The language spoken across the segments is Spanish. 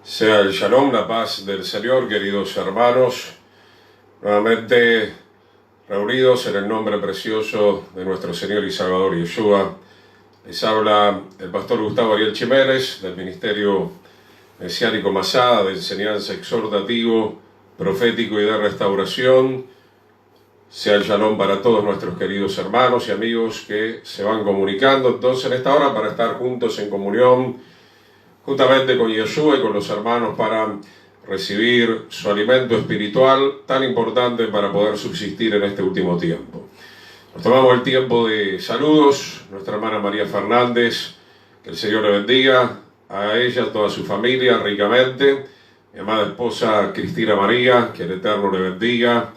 Sea el shalom, la paz del Señor, queridos hermanos, nuevamente reunidos en el nombre precioso de nuestro Señor y Salvador Yeshua. Les habla el pastor Gustavo Ariel Chiménez del Ministerio Mesiánico Masada, de enseñanza exhortativo, profético y de restauración. Sea el shalom para todos nuestros queridos hermanos y amigos que se van comunicando entonces en esta hora para estar juntos en comunión juntamente con Yeshua y con los hermanos para recibir su alimento espiritual tan importante para poder subsistir en este último tiempo. Nos tomamos el tiempo de saludos, nuestra hermana María Fernández, que el Señor le bendiga, a ella, a toda su familia ricamente, mi amada esposa Cristina María, que el Eterno le bendiga.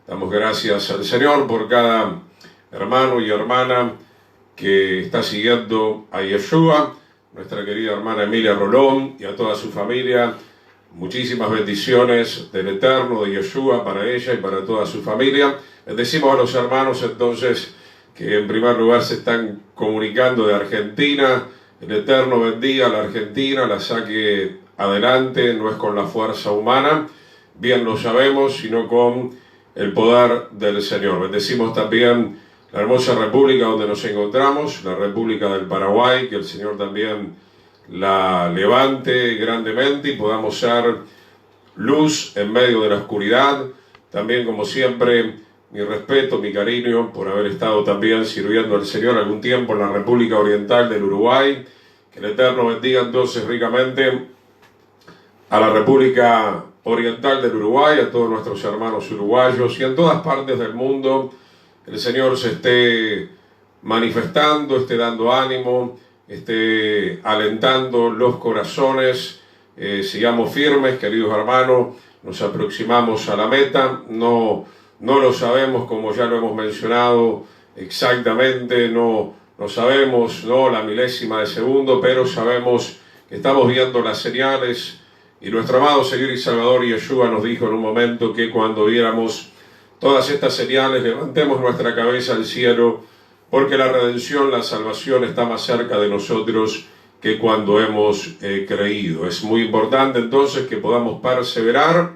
Damos gracias al Señor por cada hermano y hermana que está siguiendo a Yeshua, nuestra querida hermana Emilia Rolón y a toda su familia. Muchísimas bendiciones del Eterno, de Yeshua, para ella y para toda su familia. Les decimos a los hermanos entonces que en primer lugar se están comunicando de Argentina. El Eterno bendiga a la Argentina, la saque adelante, no es con la fuerza humana, bien lo sabemos, sino con el poder del Señor. Bendecimos también la hermosa república donde nos encontramos, la República del Paraguay, que el Señor también la levante grandemente y podamos ser luz en medio de la oscuridad. También, como siempre, mi respeto, mi cariño por haber estado también sirviendo al Señor algún tiempo en la República Oriental del Uruguay. Que el Eterno bendiga entonces ricamente a la República Oriental del Uruguay, a todos nuestros hermanos uruguayos y en todas partes del mundo. El Señor se esté manifestando, esté dando ánimo, esté alentando los corazones. Sigamos firmes, queridos hermanos, nos aproximamos a la meta. No lo sabemos, como ya lo hemos mencionado exactamente, no sabemos la milésima de segundo, pero sabemos que estamos viendo las señales. Y nuestro amado Señor y Salvador Yeshua nos dijo en un momento que cuando viéramos todas estas señales, levantemos nuestra cabeza al cielo, porque la redención, la salvación está más cerca de nosotros que cuando hemos creído. Es muy importante entonces que podamos perseverar,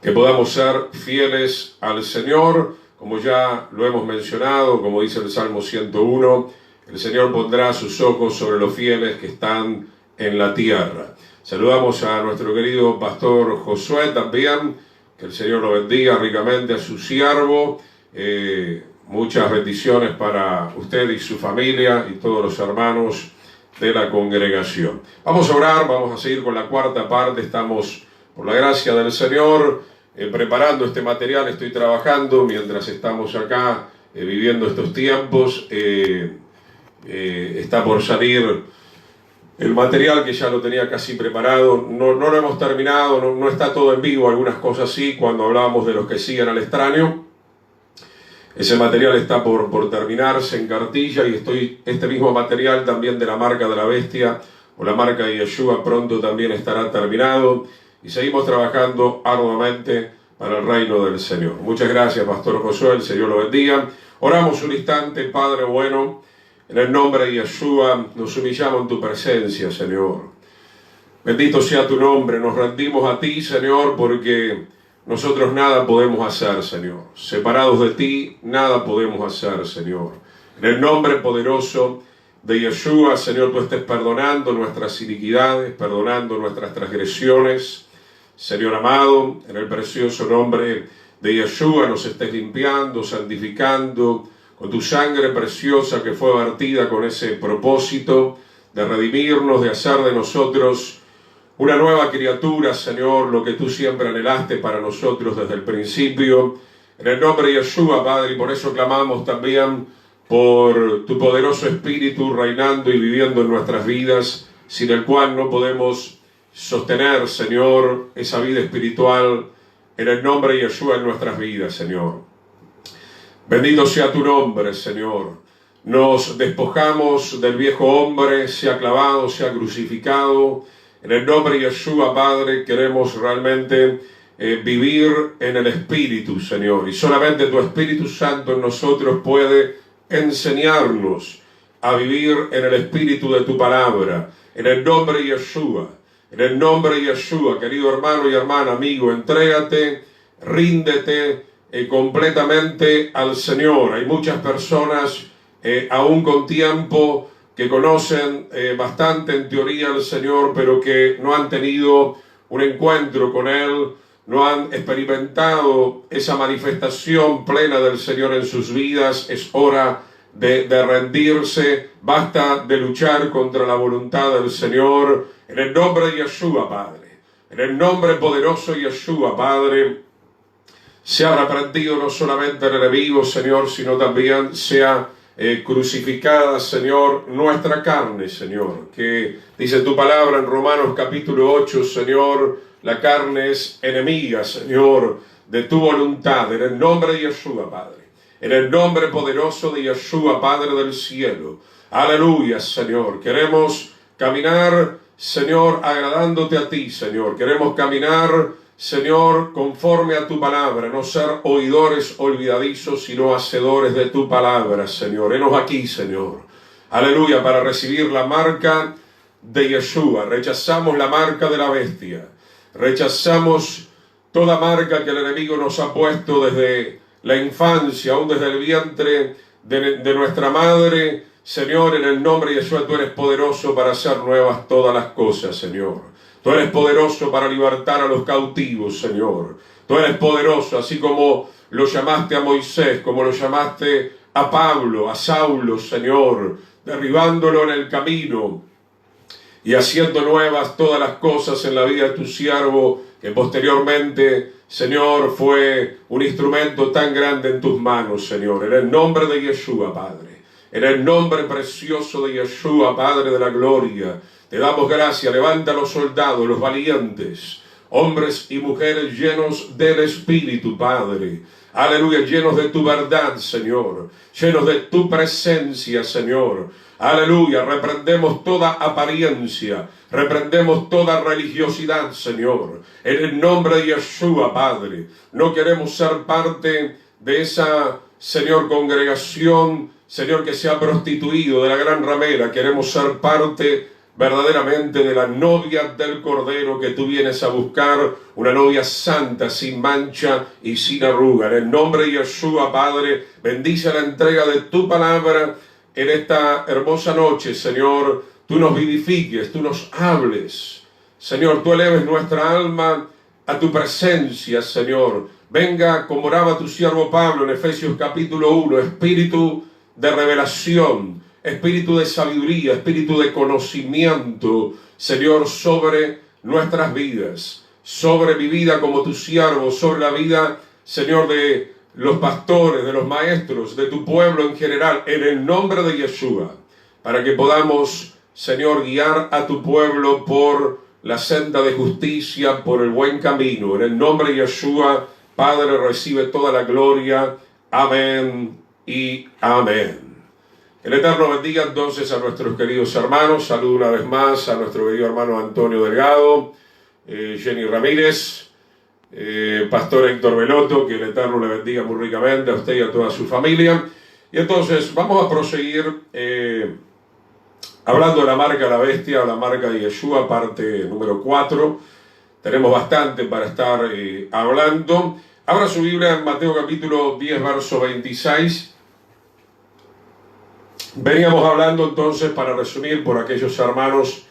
que podamos ser fieles al Señor, como ya lo hemos mencionado, como dice el Salmo 101, el Señor pondrá sus ojos sobre los fieles que están en la tierra. Saludamos a nuestro querido pastor Josué también, que el Señor lo bendiga ricamente, a su siervo. Muchas bendiciones para usted y su familia y todos los hermanos de la congregación. Vamos a orar, vamos a seguir con la cuarta parte. Estamos, por la gracia del Señor, preparando este material. Estoy trabajando mientras estamos acá viviendo estos tiempos. Está por salir el material que ya lo tenía casi preparado. No lo hemos terminado, no está todo en vivo, algunas cosas sí, cuando hablábamos de los que siguen al extraño. Ese material está por terminarse en cartilla y este mismo material también de la marca de la bestia o la marca de Yeshua pronto también estará terminado y seguimos trabajando arduamente para el reino del Señor. Muchas gracias, Pastor Josué, el Señor lo bendiga. Oramos un instante, Padre bueno. En el nombre de Yeshua nos humillamos en tu presencia, Señor. Bendito sea tu nombre, nos rendimos a ti, Señor, porque nosotros nada podemos hacer, Señor. Separados de ti, nada podemos hacer, Señor. En el nombre poderoso de Yeshua, Señor, tú estés perdonando nuestras iniquidades, perdonando nuestras transgresiones. Señor amado, en el precioso nombre de Yeshua nos estés limpiando, santificando, con tu sangre preciosa que fue vertida con ese propósito de redimirnos, de hacer de nosotros una nueva criatura, Señor, lo que tú siempre anhelaste para nosotros desde el principio. En el nombre de Yeshua, Padre, y por eso clamamos también por tu poderoso Espíritu reinando y viviendo en nuestras vidas, sin el cual no podemos sostener, Señor, esa vida espiritual. En el nombre de Yeshua en nuestras vidas, Señor. Bendito sea tu nombre, Señor. Nos despojamos del viejo hombre, sea clavado, sea crucificado. En el nombre de Yeshua, Padre, queremos realmente vivir en el Espíritu, Señor. Y solamente tu Espíritu Santo en nosotros puede enseñarnos a vivir en el Espíritu de tu palabra. En el nombre de Yeshua. En el nombre de Yeshua, querido hermano y hermana, amigo, entrégate, ríndete completamente al Señor. Hay muchas personas, aún con tiempo, que conocen bastante en teoría al Señor, pero que no han tenido un encuentro con Él, no han experimentado esa manifestación plena del Señor en sus vidas. Es hora de rendirse, basta de luchar contra la voluntad del Señor. En el nombre de Yeshua, Padre, en el nombre poderoso de Yeshua, Padre, sea reprendido no solamente el enemigo, Señor, sino también sea crucificada, Señor, nuestra carne, Señor, que dice tu palabra en Romanos capítulo 8, Señor, la carne es enemiga, Señor, de tu voluntad, en el nombre de Yeshua, Padre, en el nombre poderoso de Yeshua, Padre del cielo. Aleluya, Señor. Queremos caminar, Señor, agradándote a ti, Señor. Queremos caminar, Señor, conforme a tu palabra, no ser oidores olvidadizos, sino hacedores de tu palabra, Señor. Henos aquí, Señor. Aleluya, para recibir la marca de Yeshua. Rechazamos la marca de la bestia. Rechazamos toda marca que el enemigo nos ha puesto desde la infancia, aún desde el vientre de nuestra madre. Señor, en el nombre de Yeshua, tú eres poderoso para hacer nuevas todas las cosas, Señor. Tú eres poderoso para libertar a los cautivos, Señor. Tú eres poderoso, así como lo llamaste a Moisés, como lo llamaste a Pablo, a Saulo, Señor, derribándolo en el camino y haciendo nuevas todas las cosas en la vida de tu siervo, que posteriormente, Señor, fue un instrumento tan grande en tus manos, Señor. En el nombre de Yeshua, Padre, en el nombre precioso de Yeshua, Padre de la gloria, te damos gracias. Levanta a los soldados, los valientes, hombres y mujeres llenos del Espíritu, Padre. Aleluya, llenos de tu verdad, Señor. Llenos de tu presencia, Señor. Aleluya, reprendemos toda apariencia, reprendemos toda religiosidad, Señor. En el nombre de Yeshua, Padre. No queremos ser parte de esa, Señor, congregación, Señor, que se ha prostituido, de la gran ramera. Queremos ser parte verdaderamente de la novia del Cordero que tú vienes a buscar, una novia santa, sin mancha y sin arruga. En el nombre de Yeshua, Padre, bendice la entrega de tu palabra en esta hermosa noche, Señor. Tú nos vivifiques, tú nos hables, Señor, tú eleves nuestra alma a tu presencia, Señor. Venga, como oraba tu siervo Pablo en Efesios capítulo 1, espíritu de revelación, espíritu de sabiduría, espíritu de conocimiento, Señor, sobre nuestras vidas, sobre mi vida como tu siervo, sobre la vida, Señor, de los pastores, de los maestros, de tu pueblo en general, en el nombre de Yeshua, para que podamos, Señor, guiar a tu pueblo por la senda de justicia, por el buen camino. En el nombre de Yeshua, Padre, recibe toda la gloria. Amén y amén. El Eterno bendiga entonces a nuestros queridos hermanos. Saludo una vez más a nuestro querido hermano Antonio Delgado, Jenny Ramírez, Pastor Héctor Veloto, que el Eterno le bendiga muy ricamente a usted y a toda su familia. Y entonces vamos a proseguir hablando de la marca de la bestia, o la marca de Yeshua, parte número 4. Tenemos bastante para estar hablando. Abra su Biblia en Mateo capítulo 10, verso 26. Veníamos hablando entonces, para resumir, por aquellos hermanos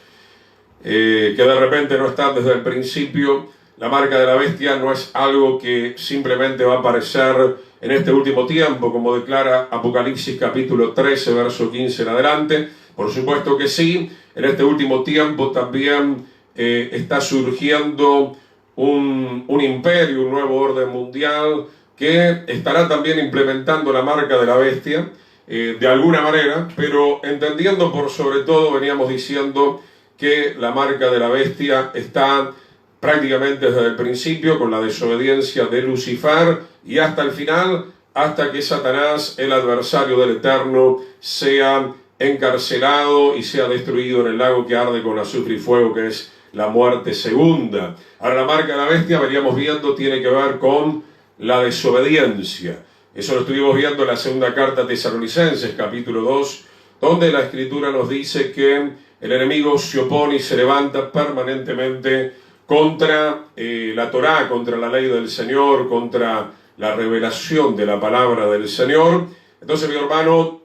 que de repente no están desde el principio. La marca de la bestia no es algo que simplemente va a aparecer en este último tiempo, como declara Apocalipsis capítulo 13, verso 15 en adelante. Por supuesto que sí, en este último tiempo también está surgiendo un imperio, un nuevo orden mundial que estará también implementando la marca de la bestia de alguna manera, pero entendiendo por sobre todo, veníamos diciendo que la marca de la bestia está prácticamente desde el principio con la desobediencia de Lucifer y hasta el final, hasta que Satanás, el adversario del Eterno, sea encarcelado y sea destruido en el lago que arde con azufre y fuego, que es la muerte segunda. Ahora, la marca de la bestia, veníamos viendo, tiene que ver con la desobediencia. Eso lo estuvimos viendo en la segunda carta a Tesalonicenses, capítulo 2, donde la Escritura nos dice que el enemigo se opone y se levanta permanentemente contra la Torá, contra la ley del Señor, contra la revelación de la palabra del Señor. Entonces, mi hermano,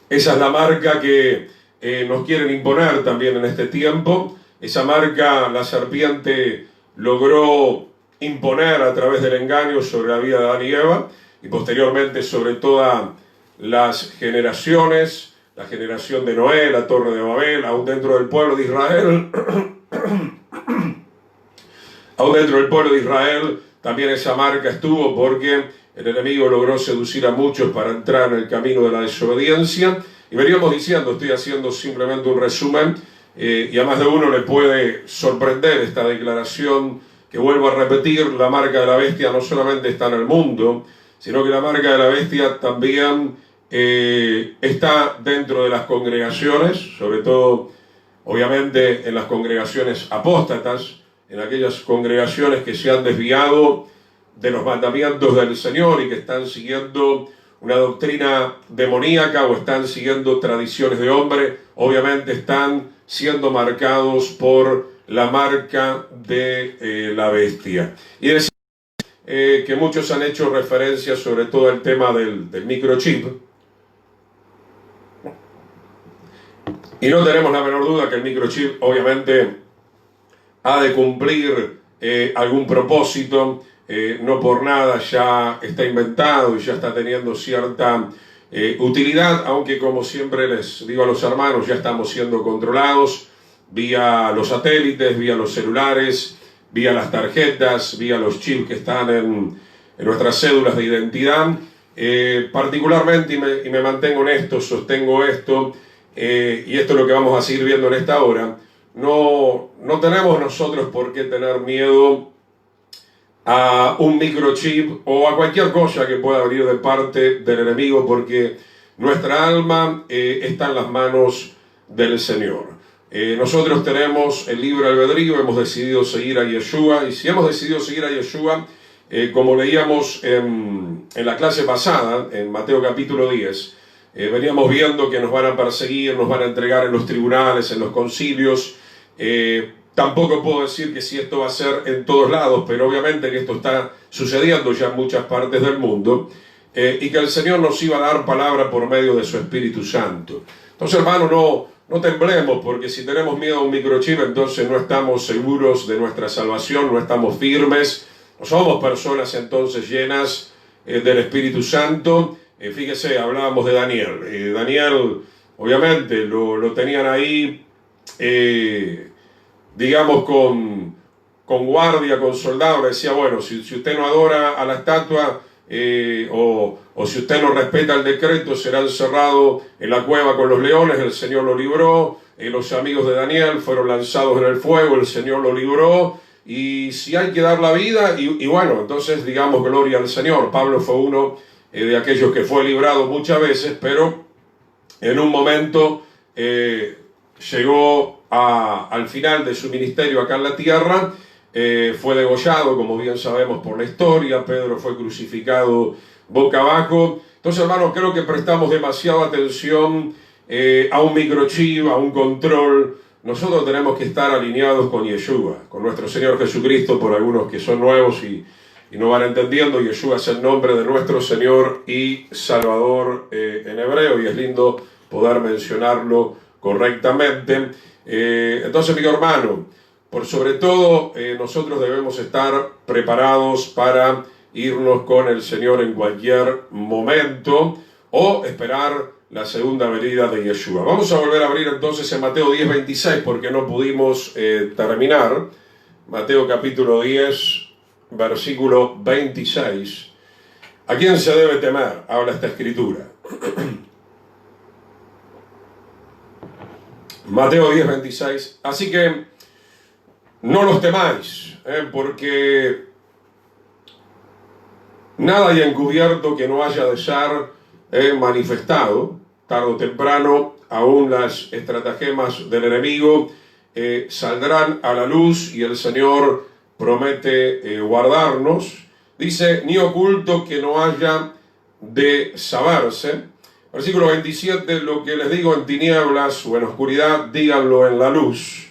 esa es la marca que nos quieren imponer también en este tiempo. Esa marca la serpiente logró imponer a través del engaño sobre la vida de Adán y Eva y posteriormente sobre todas las generaciones, la generación de Noé, la Torre de Babel, aún dentro del pueblo de Israel. Aún dentro del pueblo de Israel también esa marca estuvo, porque el enemigo logró seducir a muchos para entrar en el camino de la desobediencia. Y veníamos diciendo, estoy haciendo simplemente un resumen, y a más de uno le puede sorprender esta declaración que vuelvo a repetir: la marca de la bestia no solamente está en el mundo, sino que la marca de la bestia también está dentro de las congregaciones, sobre todo, obviamente, en las congregaciones apóstatas, en aquellas congregaciones que se han desviado de los mandamientos del Señor y que están siguiendo una doctrina demoníaca o están siguiendo tradiciones de hombre. Obviamente están siendo marcados por la marca de la bestia. Y decir que muchos han hecho referencia sobre todo al tema del microchip. Y no tenemos la menor duda que el microchip obviamente ha de cumplir algún propósito. No por nada ya está inventado y ya está teniendo cierta utilidad, aunque, como siempre les digo a los hermanos, ya estamos siendo controlados vía los satélites, vía los celulares, vía las tarjetas, vía los chips que están en nuestras cédulas de identidad. Particularmente, y me mantengo en esto, sostengo esto, y esto es lo que vamos a seguir viendo en esta hora. No tenemos nosotros por qué tener miedo a un microchip o a cualquier cosa que pueda venir de parte del enemigo, porque nuestra alma está en las manos del Señor. Nosotros tenemos el libre albedrío, hemos decidido seguir a Yeshua, y si hemos decidido seguir a Yeshua, como leíamos en la clase pasada, en Mateo capítulo 10, veníamos viendo que nos van a perseguir, nos van a entregar en los tribunales, en los concilios. Tampoco puedo decir que si esto va a ser en todos lados, pero obviamente que esto está sucediendo ya en muchas partes del mundo, y que el Señor nos iba a dar palabra por medio de su Espíritu Santo. Entonces, hermano, no temblemos, porque si tenemos miedo a un microchip, entonces no estamos seguros de nuestra salvación, no estamos firmes, no somos personas entonces llenas del Espíritu Santo. Fíjese, hablábamos de Daniel. Daniel, obviamente, lo tenían ahí, digamos, con guardia, con soldados. Le decía, bueno, si usted no adora a la estatua, o si usted no respeta el decreto, será encerrado en la cueva con los leones. El Señor lo libró. Los amigos de Daniel fueron lanzados en el fuego, el Señor lo libró. Y si hay que dar la vida, y bueno, entonces digamos gloria al Señor. Pablo fue uno de aquellos que fue librado muchas veces, pero en un momento llegó al final de su ministerio acá en la tierra. Fue degollado, como bien sabemos por la historia. Pedro fue crucificado boca abajo. Entonces, hermanos, creo que prestamos demasiada atención a un microchip, a un control. Nosotros tenemos que estar alineados con Yeshua, con nuestro Señor Jesucristo. Por algunos que son nuevos y no van entendiendo, Yeshua es el nombre de nuestro Señor y Salvador en hebreo, y es lindo poder mencionarlo correctamente. Entonces, mi hermano, por sobre todo, nosotros debemos estar preparados para irnos con el Señor en cualquier momento, o esperar la segunda venida de Yeshua. Vamos a volver a abrir entonces en Mateo 10:26, porque no pudimos terminar. Mateo capítulo 10, versículo 26. ¿A quién se debe temer? Habla esta escritura. Mateo 10:26. Así que no los temáis, porque nada hay encubierto que no haya de ser manifestado. Tarde o temprano, aún las estratagemas del enemigo saldrán a la luz, y el Señor promete guardarnos. Dice, ni oculto que no haya de saberse. Versículo 27, lo que les digo en tinieblas o en oscuridad, díganlo en la luz.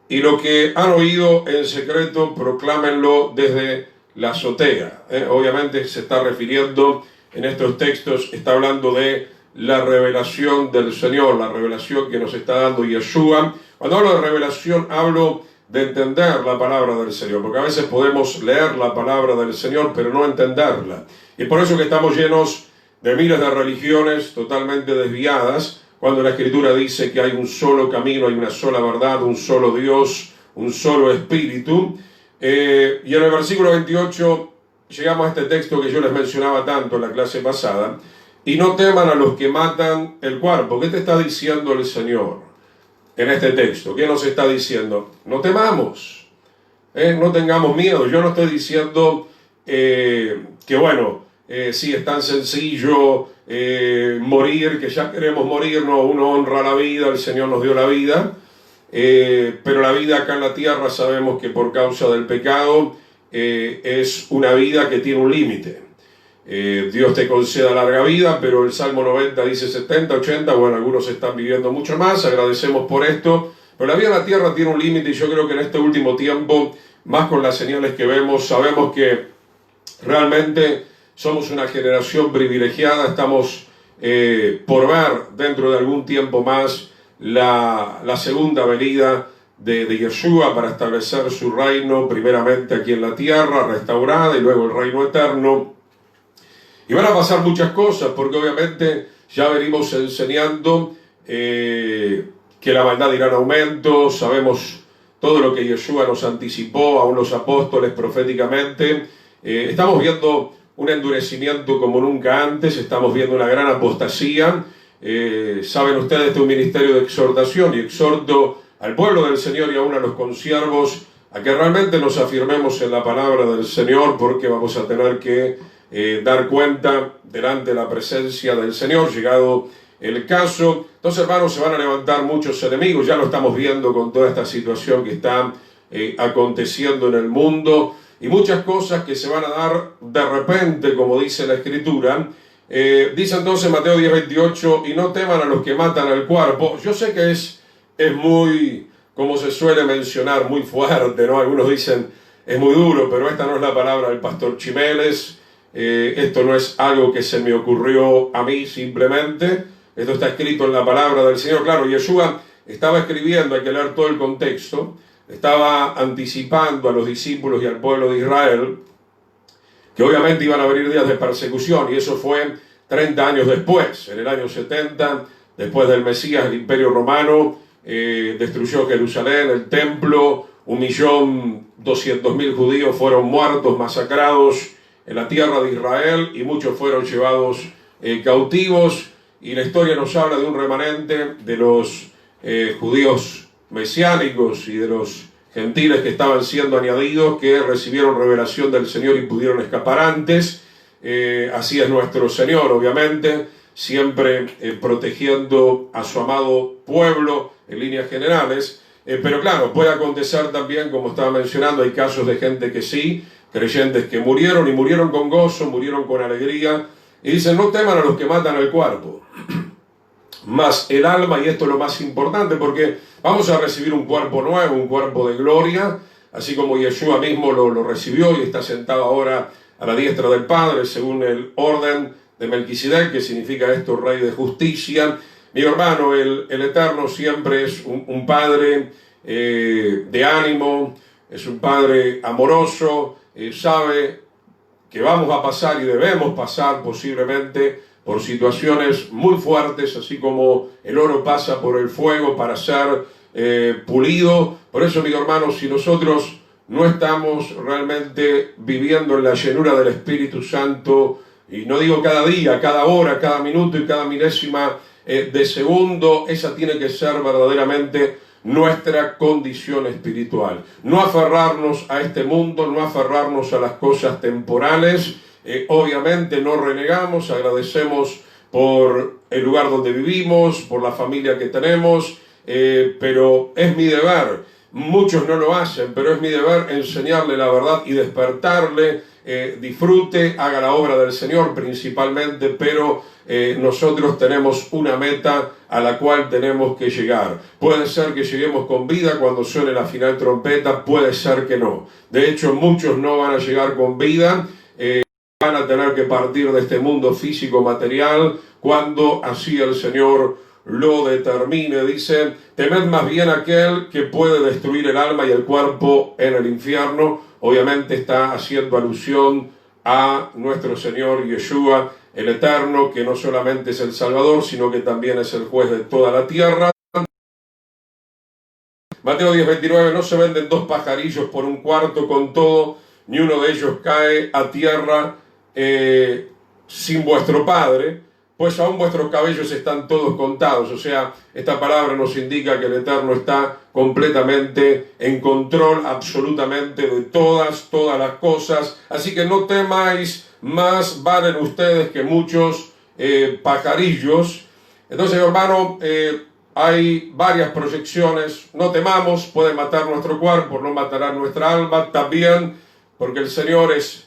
Y lo que han oído en secreto, proclámenlo desde la azotea. Obviamente se está refiriendo en estos textos, está hablando de la revelación del Señor, la revelación que nos está dando Yeshua. Cuando hablo de revelación, hablo de entender la palabra del Señor, porque a veces podemos leer la palabra del Señor, pero no entenderla. Y por eso que estamos llenos de miles de religiones totalmente desviadas, cuando la Escritura dice que hay un solo camino, hay una sola verdad, un solo Dios, un solo Espíritu. Y en el versículo 28 llegamos a este texto que yo les mencionaba tanto en la clase pasada. Y no teman a los que matan el cuerpo. ¿Qué te está diciendo el Señor en este texto? ¿Qué nos está diciendo? No temamos, no tengamos miedo. Yo no estoy diciendo que bueno, sí es tan sencillo morir, que ya queremos morir. No, uno honra la vida, el Señor nos dio la vida, pero la vida acá en la tierra sabemos que por causa del pecado es una vida que tiene un límite. Dios te conceda larga vida, pero el Salmo 90 dice 70, 80, bueno, algunos están viviendo mucho más, agradecemos por esto, pero la vida en la tierra tiene un límite y yo creo que en este último tiempo, más con las señales que vemos, sabemos que realmente somos una generación privilegiada, estamos por ver dentro de algún tiempo más la segunda venida de Yeshua para establecer su reino, primeramente aquí en la tierra, restaurada, y luego el reino eterno. Y van a pasar muchas cosas, porque obviamente ya venimos enseñando que la maldad irá en aumento, sabemos todo lo que Yeshua nos anticipó, aún los apóstoles proféticamente. Estamos viendo un endurecimiento como nunca antes, estamos viendo una gran apostasía. Saben ustedes, este es un ministerio de exhortación, y exhorto al pueblo del Señor y aún a los consiervos a que realmente nos afirmemos en la palabra del Señor, porque vamos a tener que dar cuenta delante de la presencia del Señor, llegado el caso. Entonces, hermanos, se van a levantar muchos enemigos, ya lo estamos viendo con toda esta situación que está aconteciendo en el mundo, y muchas cosas que se van a dar de repente, como dice la Escritura. Dice entonces Mateo 10:28, y no teman a los que matan el cuerpo. Yo sé que es muy, como se suele mencionar, muy fuerte, ¿no? Algunos dicen es muy duro, pero esta no es la palabra del pastor Chimeles. Esto no es algo que se me ocurrió a mí simplemente, esto está escrito en la palabra del Señor. Claro, Yeshua estaba escribiendo, hay que leer todo el contexto, estaba anticipando a los discípulos y al pueblo de Israel que obviamente iban a venir días de persecución, y eso fue 30 años después, en el año 70, después del Mesías. El Imperio Romano destruyó Jerusalén, el templo, 1.200.000 judíos fueron muertos, masacrados en la tierra de Israel, y muchos fueron llevados cautivos, y la historia nos habla de un remanente de los judíos mesiánicos y de los gentiles que estaban siendo añadidos, que recibieron revelación del Señor y pudieron escapar antes. Así es nuestro Señor, obviamente, siempre protegiendo a su amado pueblo en líneas generales. Pero claro, puede acontecer también, como estaba mencionando, hay casos de gente que sí, creyentes que murieron, y murieron con gozo, murieron con alegría, y dicen: no teman a los que matan el cuerpo, más el alma, y esto es lo más importante, porque vamos a recibir un cuerpo nuevo, un cuerpo de gloria, así como Yeshua mismo lo recibió y está sentado ahora a la diestra del Padre, según el orden de Melquisedec, que significa esto, Rey de Justicia. Mi hermano, el Eterno siempre es un Padre de ánimo, es un Padre amoroso, sabe que vamos a pasar y debemos pasar posiblemente por situaciones muy fuertes, así como el oro pasa por el fuego para ser pulido. Por eso, mi hermano, si nosotros no estamos realmente viviendo en la llenura del Espíritu Santo, y no digo cada día, cada hora, cada minuto y cada milésima de segundo, esa tiene que ser verdaderamente nuestra condición espiritual. No aferrarnos a este mundo, no aferrarnos a las cosas temporales. Obviamente no renegamos, agradecemos por el lugar donde vivimos, por la familia que tenemos, pero es mi deber muchos no lo hacen, pero es mi deber enseñarle la verdad y despertarle, disfrute, haga la obra del Señor principalmente, pero nosotros tenemos una meta a la cual tenemos que llegar. Puede ser que lleguemos con vida cuando suene la final trompeta, puede ser que no. De hecho, muchos no van a llegar con vida, van a tener que partir de este mundo físico material cuando así el Señor lo determine. Dice: temed más bien aquel que puede destruir el alma y el cuerpo en el infierno. Obviamente está haciendo alusión a nuestro Señor Yeshua, el Eterno, que no solamente es el Salvador, sino que también es el juez de toda la tierra. Mateo 10:29: no se venden dos pajarillos por un cuarto, con todo, ni uno de ellos cae a tierra sin vuestro Padre, pues aún vuestros cabellos están todos contados. O sea, esta palabra nos indica que el Eterno está completamente en control absolutamente de todas las cosas. Así que no temáis, más valen ustedes que muchos pajarillos. Entonces, hermano, hay varias proyecciones. No temamos, puede matar nuestro cuerpo, no matará nuestra alma también, porque el Señor es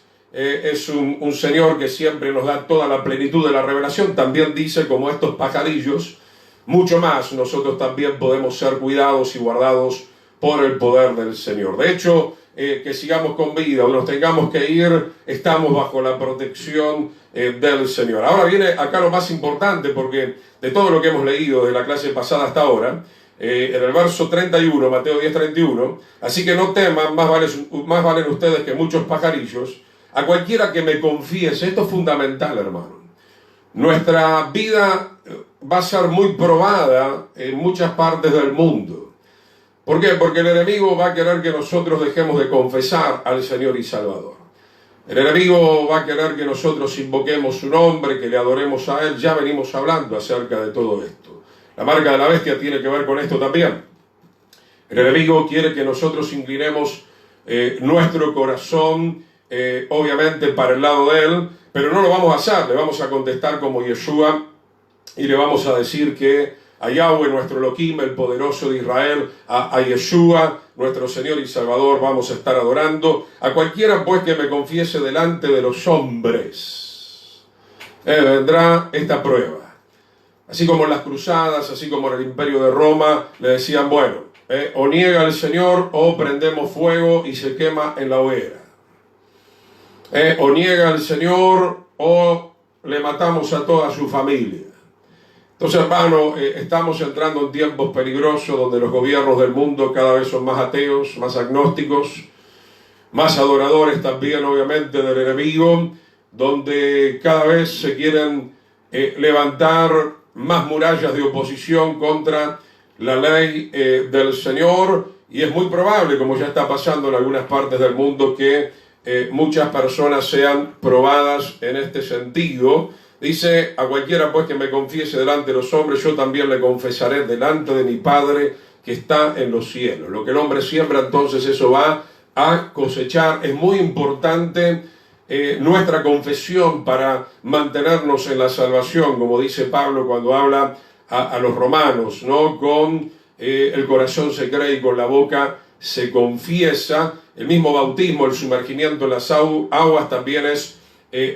un Señor que siempre nos da toda la plenitud de la revelación. También dice, como estos pajarillos, mucho más nosotros también podemos ser cuidados y guardados por el poder del Señor. De hecho, que sigamos con vida o nos tengamos que ir, estamos bajo la protección del Señor. Ahora viene acá lo más importante, porque de todo lo que hemos leído de la clase pasada hasta ahora, en el verso 31, Mateo 10:31, así que no teman, más valen ustedes que muchos pajarillos. A cualquiera que me confiese, esto es fundamental, hermano. Nuestra vida va a ser muy probada en muchas partes del mundo. ¿Por qué? Porque el enemigo va a querer que nosotros dejemos de confesar al Señor y Salvador. El enemigo va a querer que nosotros invoquemos su nombre, que le adoremos a Él. Ya venimos hablando acerca de todo esto. La marca de la bestia tiene que ver con esto también. El enemigo quiere que nosotros inclinemos nuestro corazón obviamente para el lado de Él, pero no lo vamos a hacer. Le vamos a contestar como Yeshua y le vamos a decir que a Yahweh, nuestro Elohim, el poderoso de Israel, a Yeshua, nuestro Señor y Salvador, vamos a estar adorando. A cualquiera pues que me confiese delante de los hombres, vendrá esta prueba. Así como en las cruzadas, así como en el Imperio de Roma, le decían, bueno, o niega al Señor o prendemos fuego y se quema en la hoguera. O niega al Señor o le matamos a toda su familia. Entonces, hermano, estamos entrando en tiempos peligrosos donde los gobiernos del mundo cada vez son más ateos, más agnósticos, más adoradores también, obviamente, del enemigo, donde cada vez se quieren levantar más murallas de oposición contra la ley del Señor, y es muy probable, como ya está pasando en algunas partes del mundo, que muchas personas sean probadas en este sentido. Dice, a cualquiera pues que me confiese delante de los hombres, yo también le confesaré delante de mi Padre que está en los cielos. Lo que el hombre siembra, entonces eso va a cosechar. Es muy importante nuestra confesión para mantenernos en la salvación, como dice Pablo cuando habla a los romanos, ¿no? Con el corazón se cree y con la boca se confiesa. El mismo bautismo, el sumergimiento en las aguas también es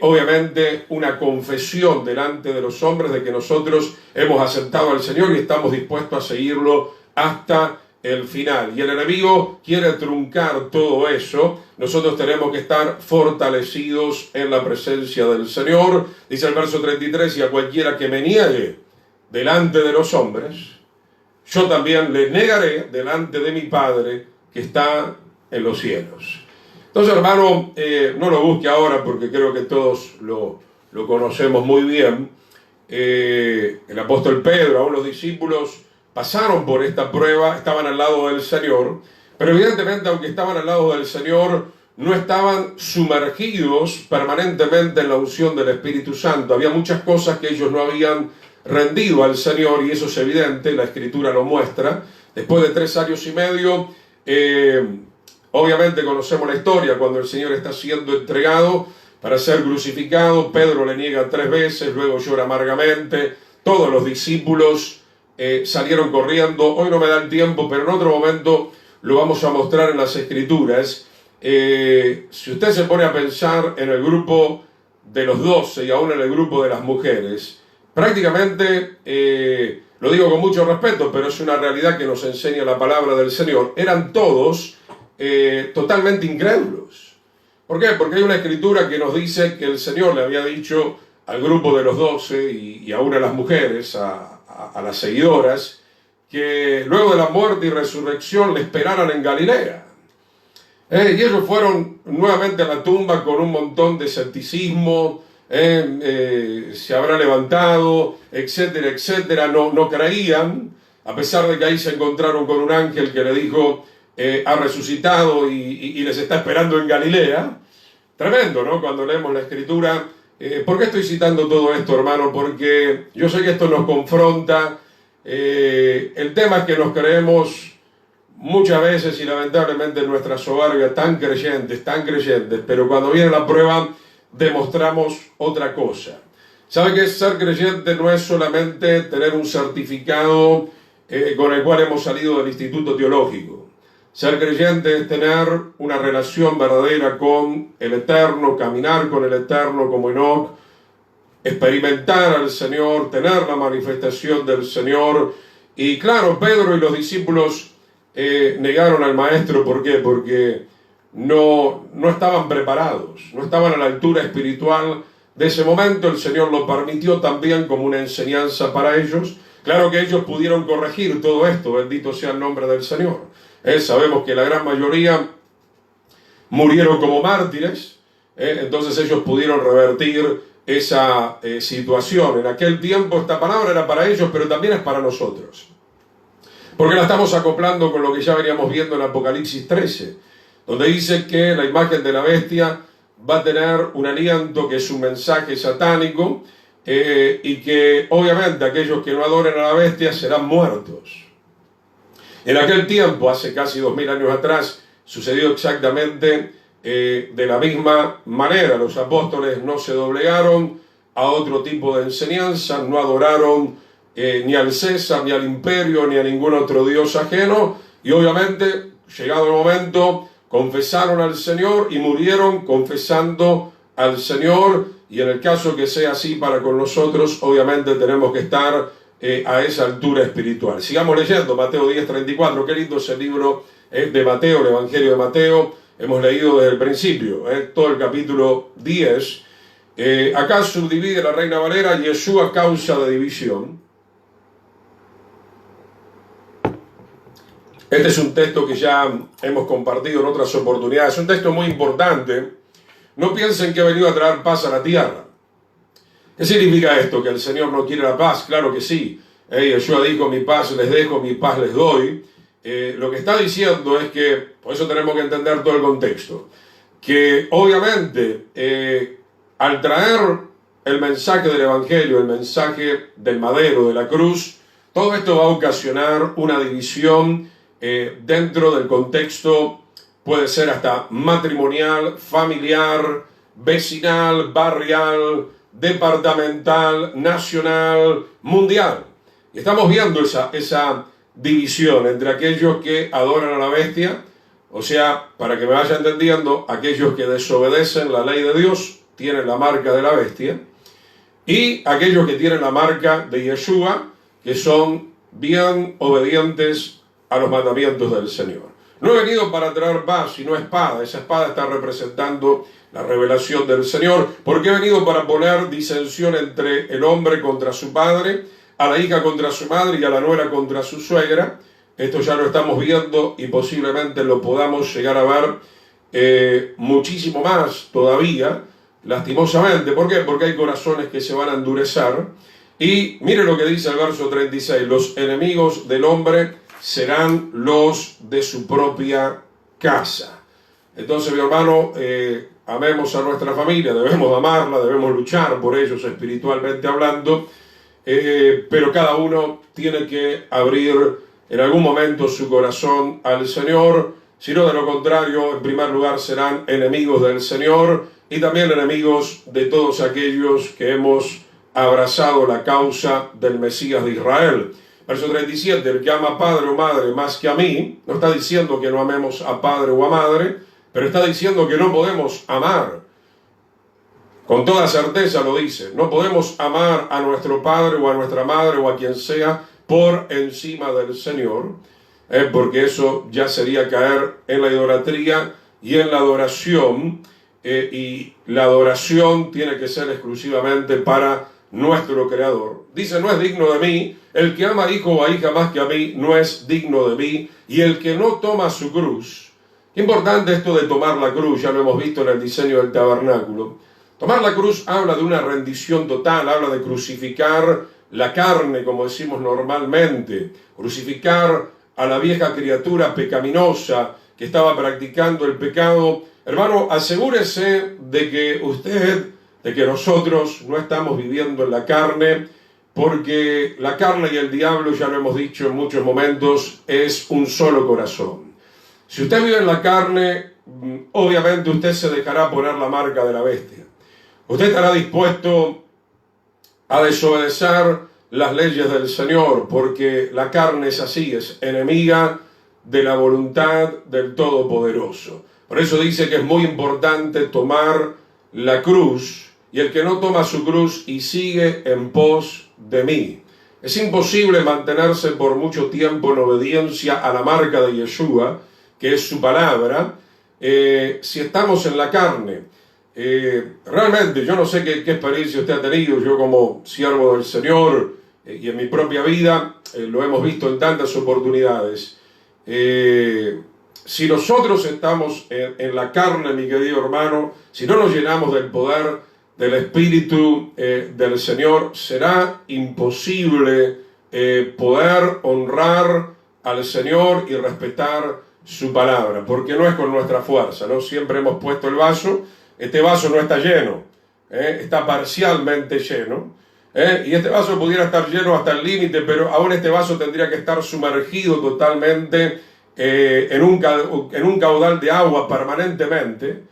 obviamente una confesión delante de los hombres de que nosotros hemos aceptado al Señor y estamos dispuestos a seguirlo hasta el final. Y el enemigo quiere truncar todo eso. Nosotros tenemos que estar fortalecidos en la presencia del Señor. Dice el verso 33, y a cualquiera que me niegue delante de los hombres, yo también le negaré delante de mi Padre que está en los cielos. Entonces, hermano, no lo busque ahora porque creo que todos lo conocemos muy bien. El apóstol Pedro, aún los discípulos pasaron por esta prueba, estaban al lado del Señor, pero evidentemente, aunque estaban al lado del Señor, no estaban sumergidos permanentemente en la unción del Espíritu Santo. Había muchas cosas que ellos no habían rendido al Señor, y eso es evidente, la Escritura lo muestra. Después de 3 años y medio, obviamente conocemos la historia, cuando el Señor está siendo entregado para ser crucificado, Pedro le niega 3 veces, luego llora amargamente, todos los discípulos salieron corriendo. Hoy no me da el tiempo, pero en otro momento lo vamos a mostrar en las Escrituras. Si usted se pone a pensar en el grupo de los 12 y aún en el grupo de las mujeres, prácticamente, lo digo con mucho respeto, pero es una realidad que nos enseña la palabra del Señor, eran todos totalmente incrédulos. ¿Por qué? Porque hay una escritura que nos dice que el Señor le había dicho al grupo de los 12 y aún a las mujeres, a las seguidoras, que luego de la muerte y resurrección le esperaran en Galilea. Y ellos fueron nuevamente a la tumba con un montón de escepticismo, se habrá levantado, etcétera, etcétera. No creían, a pesar de que ahí se encontraron con un ángel que le dijo, ha resucitado y les está esperando en Galilea. Tremendo, ¿no? Cuando leemos la Escritura. ¿Por qué estoy citando todo esto, hermano? Porque yo sé que esto nos confronta. El tema es que nos creemos muchas veces y lamentablemente en nuestra soberbia tan creyentes, pero cuando viene la prueba demostramos otra cosa. ¿Sabe que ser creyente no es solamente tener un certificado con el cual hemos salido del instituto teológico? Ser creyente es tener una relación verdadera con el Eterno, caminar con el Eterno como Enoc, experimentar al Señor, tener la manifestación del Señor. Y claro, Pedro y los discípulos negaron al Maestro. ¿Por qué? Porque no estaban preparados, no estaban a la altura espiritual de ese momento. El Señor lo permitió también como una enseñanza para ellos. Claro que ellos pudieron corregir todo esto, bendito sea el nombre del Señor. Sabemos que la gran mayoría murieron como mártires, entonces ellos pudieron revertir esa situación. En aquel tiempo esta palabra era para ellos, pero también es para nosotros, porque la estamos acoplando con lo que ya veníamos viendo en Apocalipsis 13, donde dice que la imagen de la bestia va a tener un aliento que es un mensaje satánico, y que obviamente aquellos que no adoren a la bestia serán muertos. En aquel tiempo, hace casi 2000 años atrás, sucedió exactamente de la misma manera. Los apóstoles no se doblegaron a otro tipo de enseñanza, no adoraron ni al César, ni al imperio, ni a ningún otro dios ajeno, y obviamente, llegado el momento, confesaron al Señor y murieron confesando al Señor. Y en el caso que sea así para con nosotros, obviamente tenemos que estar a esa altura espiritual. Sigamos leyendo Mateo 10:34. Qué lindo es el libro de Mateo, el Evangelio de Mateo. Hemos leído desde el principio, todo el capítulo 10. Acá subdivide la Reina Valera Yeshua causa de división. Este es un texto que ya hemos compartido en otras oportunidades. Es un texto muy importante. No piensen que he venido a traer paz a la tierra. ¿Qué significa esto? ¿Que el Señor no quiere la paz? Claro que sí. Yeshua dijo, mi paz les dejo, mi paz les doy. Lo que está diciendo es que, por eso tenemos que entender todo el contexto, que obviamente al traer el mensaje del Evangelio, el mensaje del madero, de la cruz, todo esto va a ocasionar una división dentro del contexto, puede ser hasta matrimonial, familiar, vecinal, barrial, departamental, nacional, mundial. Y estamos viendo esa división entre aquellos que adoran a la bestia, o sea, para que me vaya entendiendo, aquellos que desobedecen la ley de Dios tienen la marca de la bestia, y aquellos que tienen la marca de Yeshua, que son bien obedientes a los mandamientos del Señor. No he venido para traer paz, sino espada. Esa espada está representando la revelación del Señor, porque he venido para poner disensión entre el hombre contra su padre, a la hija contra su madre y a la nuera contra su suegra. Esto ya lo estamos viendo y posiblemente lo podamos llegar a ver muchísimo más todavía, lastimosamente. ¿Por qué? Porque hay corazones que se van a endurecer. Y mire lo que dice el verso 36, los enemigos del hombre serán los de su propia casa. Entonces, mi hermano, amemos a nuestra familia, debemos amarla, debemos luchar por ellos espiritualmente hablando, pero cada uno tiene que abrir en algún momento su corazón al Señor, si no, de lo contrario, en primer lugar serán enemigos del Señor y también enemigos de todos aquellos que hemos abrazado la causa del Mesías de Israel. Verso 37, el que ama a padre o madre más que a mí, no está diciendo que no amemos a padre o a madre, pero está diciendo que no podemos amar. Con toda certeza lo dice, no podemos amar a nuestro padre o a nuestra madre o a quien sea por encima del Señor, porque eso ya sería caer en la idolatría y en la adoración, y la adoración tiene que ser exclusivamente para nuestro Creador. Dice, no es digno de mí, el que ama a hijo o a hija más que a mí, no es digno de mí, y el que no toma su cruz. Qué importante esto de tomar la cruz, ya lo hemos visto en el diseño del tabernáculo. Tomar la cruz habla de una rendición total, habla de crucificar la carne, como decimos normalmente, crucificar a la vieja criatura pecaminosa que estaba practicando el pecado. Hermano, asegúrese de que nosotros no estamos viviendo en la carne, porque la carne y el diablo, ya lo hemos dicho en muchos momentos, es un solo corazón. Si usted vive en la carne, obviamente usted se dejará poner la marca de la bestia. Usted estará dispuesto a desobedecer las leyes del Señor, porque la carne es así, es enemiga de la voluntad del Todopoderoso. Por eso dice que es muy importante tomar la cruz, y el que no toma su cruz y sigue en pos de mí. Es imposible mantenerse por mucho tiempo en obediencia a la marca de Yeshua, que es su palabra, si estamos en la carne. Realmente yo no sé qué experiencia usted ha tenido. Yo, como siervo del Señor, y en mi propia vida lo hemos visto en tantas oportunidades. Si nosotros estamos en la carne, mi querido hermano, si no nos llenamos del poder del Espíritu del Señor, será imposible poder honrar al Señor y respetar su palabra, porque no es con nuestra fuerza, ¿no? Siempre hemos puesto el vaso. Este vaso no está lleno, está parcialmente lleno, y este vaso pudiera estar lleno hasta el límite, pero aún este vaso tendría que estar sumergido totalmente en un caudal de agua permanentemente.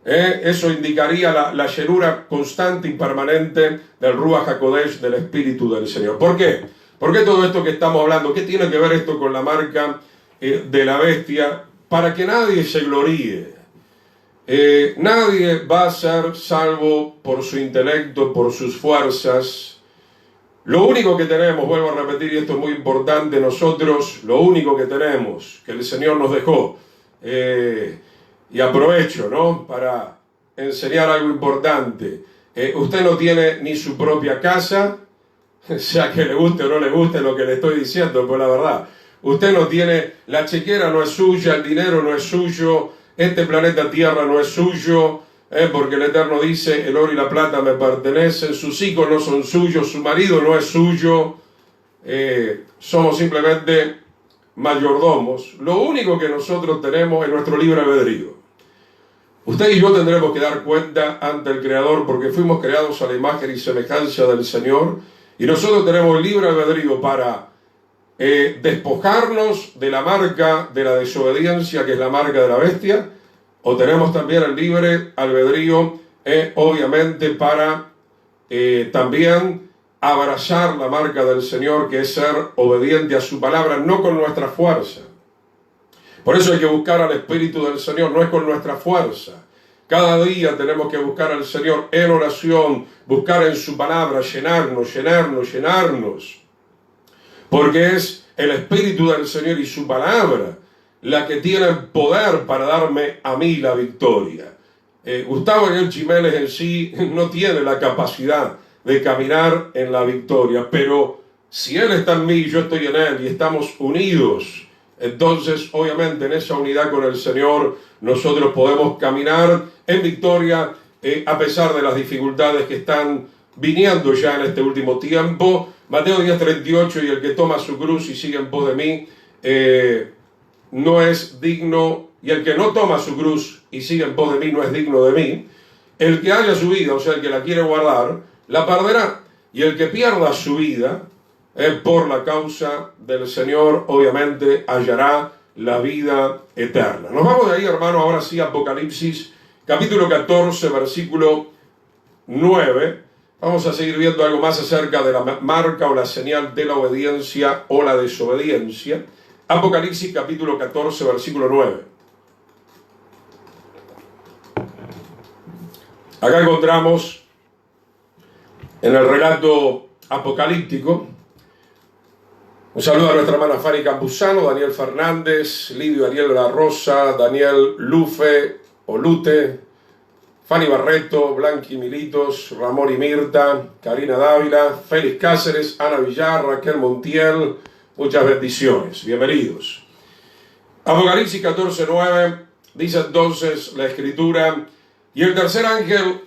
Eso indicaría la llenura constante y permanente del Ruach HaKodesh, del Espíritu del Señor. ¿Por qué? ¿Por qué todo esto que estamos hablando? ¿Qué tiene que ver esto con la marca de la bestia? Para que nadie se gloríe. Nadie va a ser salvo por su intelecto, por sus fuerzas. Lo único que tenemos, vuelvo a repetir, y esto es muy importante, nosotros lo único que tenemos, que el Señor nos dejó, y aprovecho, ¿no?, para enseñar algo importante. Usted no tiene ni su propia casa, sea que le guste o no le guste lo que le estoy diciendo, pues la verdad. Usted no tiene, la chequera no es suya, el dinero no es suyo, este planeta Tierra no es suyo, porque el Eterno dice, el oro y la plata me pertenecen, sus hijos no son suyos, su marido no es suyo, somos simplemente mayordomos. Lo único que nosotros tenemos es nuestro libre albedrío. Usted y yo tendremos que dar cuenta ante el Creador, porque fuimos creados a la imagen y semejanza del Señor, y nosotros tenemos libre albedrío para despojarnos de la marca de la desobediencia, que es la marca de la bestia, o tenemos también el libre albedrío, obviamente, para también abrazar la marca del Señor, que es ser obediente a su palabra, no con nuestra fuerza. Por eso hay que buscar al Espíritu del Señor, no es con nuestra fuerza. Cada día tenemos que buscar al Señor en oración, buscar en su palabra, llenarnos, porque es el Espíritu del Señor y su palabra la que tiene el poder para darme a mí la victoria. Gustavo Ariel Jiménez en sí no tiene la capacidad de caminar en la victoria, pero si Él está en mí y yo estoy en Él y estamos unidos, entonces obviamente en esa unidad con el Señor nosotros podemos caminar en victoria a pesar de las dificultades que están viniendo ya en este último tiempo. Mateo 10:38, y el que toma su cruz y sigue en pos de mí no es digno, y el que no toma su cruz y sigue en pos de mí no es digno de mí. El que haya su vida, o sea, el que la quiere guardar, la perderá, y el que pierda su vida por la causa del Señor, obviamente hallará la vida eterna. Nos vamos de ahí, hermano, ahora sí, Apocalipsis, capítulo 14, versículo 9. Vamos a seguir viendo algo más acerca de la marca o la señal de la obediencia o la desobediencia. Apocalipsis capítulo 14, versículo 9. Acá encontramos en el relato apocalíptico. Un saludo a nuestra hermana Fanny Campuzano, Daniel Fernández, Lidio Ariel La Rosa, Daniel Lufe o Lute, Fanny Barreto, Blanqui Militos, Ramón y Mirta, Karina Dávila, Félix Cáceres, Ana Villar, Raquel Montiel. Muchas bendiciones. Bienvenidos. Apocalipsis 14:9 dice entonces la Escritura: y el tercer ángel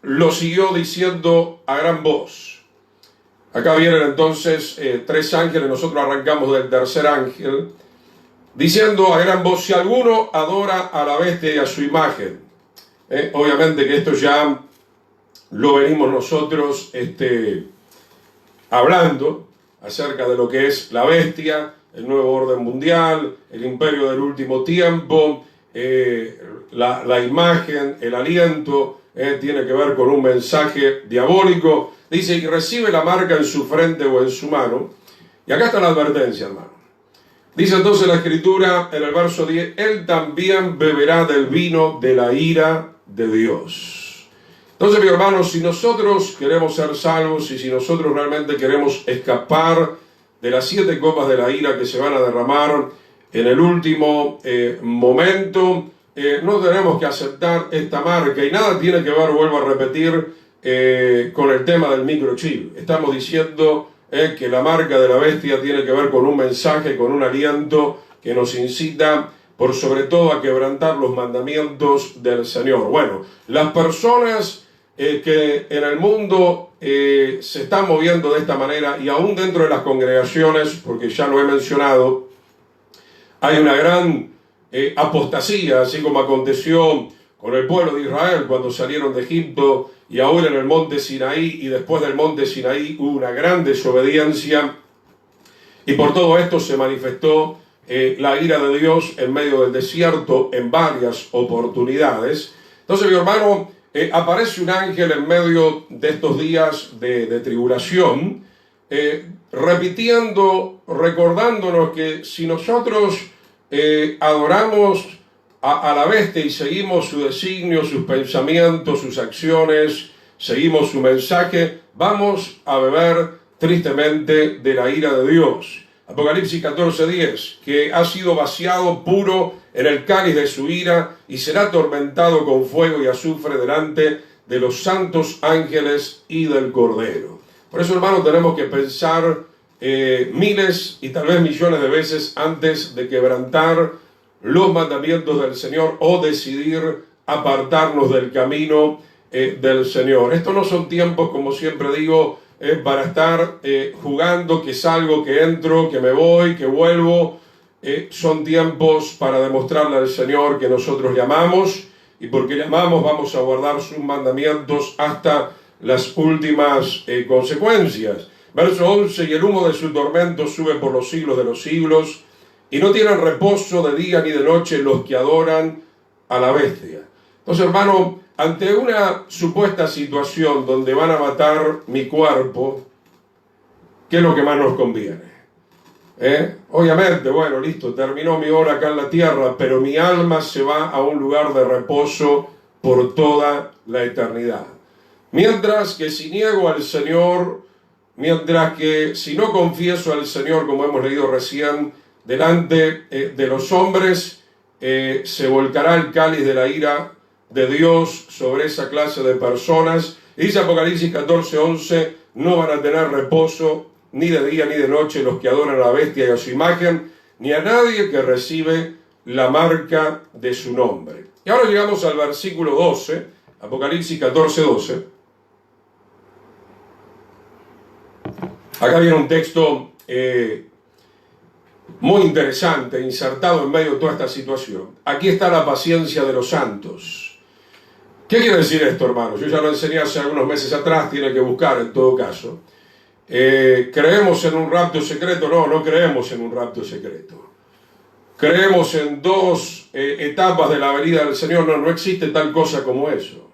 lo siguió diciendo a gran voz. Acá vienen entonces tres ángeles, nosotros arrancamos del tercer ángel, diciendo a gran voz: si alguno adora a la bestia y a su imagen. Obviamente que esto ya lo venimos nosotros hablando acerca de lo que es la bestia, el nuevo orden mundial, el imperio del último tiempo, la imagen, el aliento, tiene que ver con un mensaje diabólico. Dice: y recibe la marca en su frente o en su mano. Y acá está la advertencia, hermano. Dice entonces la Escritura en el verso 10: él también beberá del vino de la ira de Dios. Entonces, mi hermano, si nosotros queremos ser salvos y si nosotros realmente queremos escapar de las 7 copas de la ira que se van a derramar en el último momento, no tenemos que aceptar esta marca. Y nada tiene que ver, vuelvo a repetir, con el tema del microchip. Estamos diciendo que la marca de la bestia tiene que ver con un mensaje, con un aliento que nos incita por sobre todo a quebrantar los mandamientos del Señor. Bueno, las personas que en el mundo se están moviendo de esta manera, y aún dentro de las congregaciones, porque ya lo he mencionado, hay una gran apostasía, así como aconteció con el pueblo de Israel cuando salieron de Egipto, y ahora en el monte Sinaí, y después del monte Sinaí hubo una gran desobediencia, y por todo esto se manifestó la ira de Dios en medio del desierto en varias oportunidades. Entonces, mi hermano, aparece un ángel en medio de estos días de tribulación, repitiendo, recordándonos que si nosotros adoramos a la bestia y seguimos su designio, sus pensamientos, sus acciones, seguimos su mensaje, vamos a beber tristemente de la ira de Dios. Apocalipsis 14:10, que ha sido vaciado puro en el cáliz de su ira y será atormentado con fuego y azufre delante de los santos ángeles y del Cordero. Por eso, hermano, tenemos que pensar miles y tal vez millones de veces antes de quebrantar los mandamientos del Señor o decidir apartarnos del camino del Señor. Estos no son tiempos, como siempre digo, para estar jugando, que salgo, que entro, que me voy, que vuelvo. Son tiempos para demostrarle al Señor que nosotros le amamos, y porque le amamos vamos a guardar sus mandamientos hasta las últimas consecuencias. Verso 11: y el humo de su tormento sube por los siglos de los siglos, y no tienen reposo de día ni de noche los que adoran a la bestia. Entonces, hermano, ante una supuesta situación donde van a matar mi cuerpo, ¿qué es lo que más nos conviene? Obviamente, bueno, listo, terminó mi hora acá en la tierra, pero mi alma se va a un lugar de reposo por toda la eternidad. Mientras que si niego al Señor, mientras que si no confieso al Señor, como hemos leído recién, delante de los hombres, se volcará el cáliz de la ira de Dios sobre esa clase de personas. Y dice Apocalipsis 14:11, no van a tener reposo ni de día ni de noche los que adoran a la bestia y a su imagen, ni a nadie que recibe la marca de su nombre. Y ahora llegamos al versículo 12, Apocalipsis 14:12. Acá viene un texto muy interesante, insertado en medio de toda esta situación. Aquí está la paciencia de los santos. ¿Qué quiere decir esto, hermanos? Yo ya lo enseñé hace algunos meses atrás, tiene que buscar en todo caso. ¿Creemos en un rapto secreto? No, no creemos en un rapto secreto. ¿Creemos en dos etapas de la venida del Señor? No, no existe tal cosa como eso.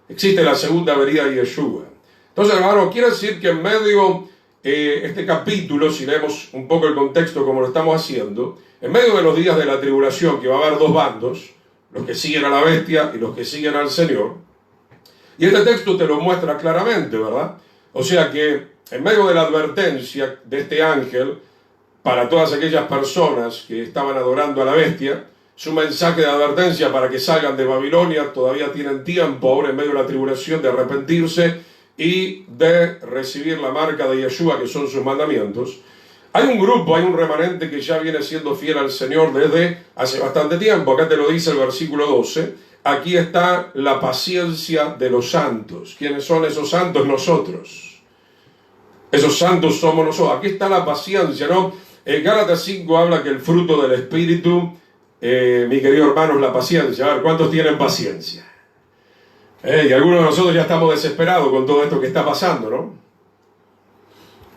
Existe la segunda venida de Yeshua. Entonces, hermano, quiere decir que en medio, este capítulo, si leemos un poco el contexto como lo estamos haciendo, en medio de los días de la tribulación, que va a haber dos bandos, los que siguen a la bestia y los que siguen al Señor, y este texto te lo muestra claramente, ¿verdad? O sea que en medio de la advertencia de este ángel, para todas aquellas personas que estaban adorando a la bestia, su mensaje de advertencia para que salgan de Babilonia, todavía tienen tiempo ahora en medio de la tribulación de arrepentirse y de recibir la marca de Yeshua, que son sus mandamientos. Hay un grupo, hay un remanente que ya viene siendo fiel al Señor desde hace bastante tiempo. Acá te lo dice el versículo 12. Aquí está la paciencia de los santos. ¿Quiénes son esos santos? Nosotros. Esos santos somos nosotros. Aquí está la paciencia, ¿no? En Gálatas 5 habla que el fruto del Espíritu, mi querido hermano, es la paciencia. A ver, ¿cuántos tienen paciencia? Y algunos de nosotros ya estamos desesperados con todo esto que está pasando, ¿no?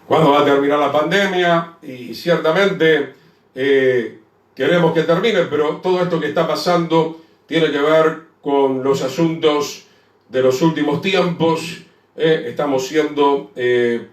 ¿Cuándo va a terminar la pandemia? Y ciertamente queremos que termine, pero todo esto que está pasando tiene que ver con los asuntos de los últimos tiempos. Estamos siendo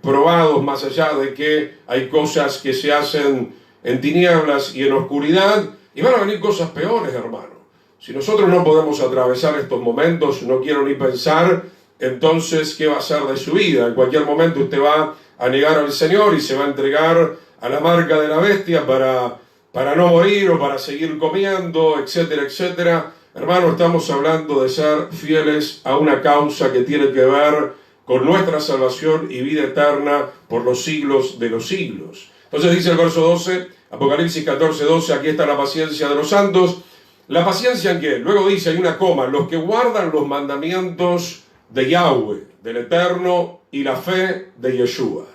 probados, más allá de que hay cosas que se hacen en tinieblas y en oscuridad, y van a venir cosas peores, hermano. Si nosotros no podemos atravesar estos momentos, no quiero ni pensar, entonces, ¿qué va a ser de su vida? En cualquier momento usted va a negar al Señor y se va a entregar a la marca de la bestia para no morir o para seguir comiendo, etcétera, etcétera. Hermano, estamos hablando de ser fieles a una causa que tiene que ver con nuestra salvación y vida eterna por los siglos de los siglos. Entonces dice el verso 12, Apocalipsis 14, 12, aquí está la paciencia de los santos. ¿La paciencia en qué? Luego dice, hay una coma, los que guardan los mandamientos de Yahweh, del Eterno, y la fe de Yeshua.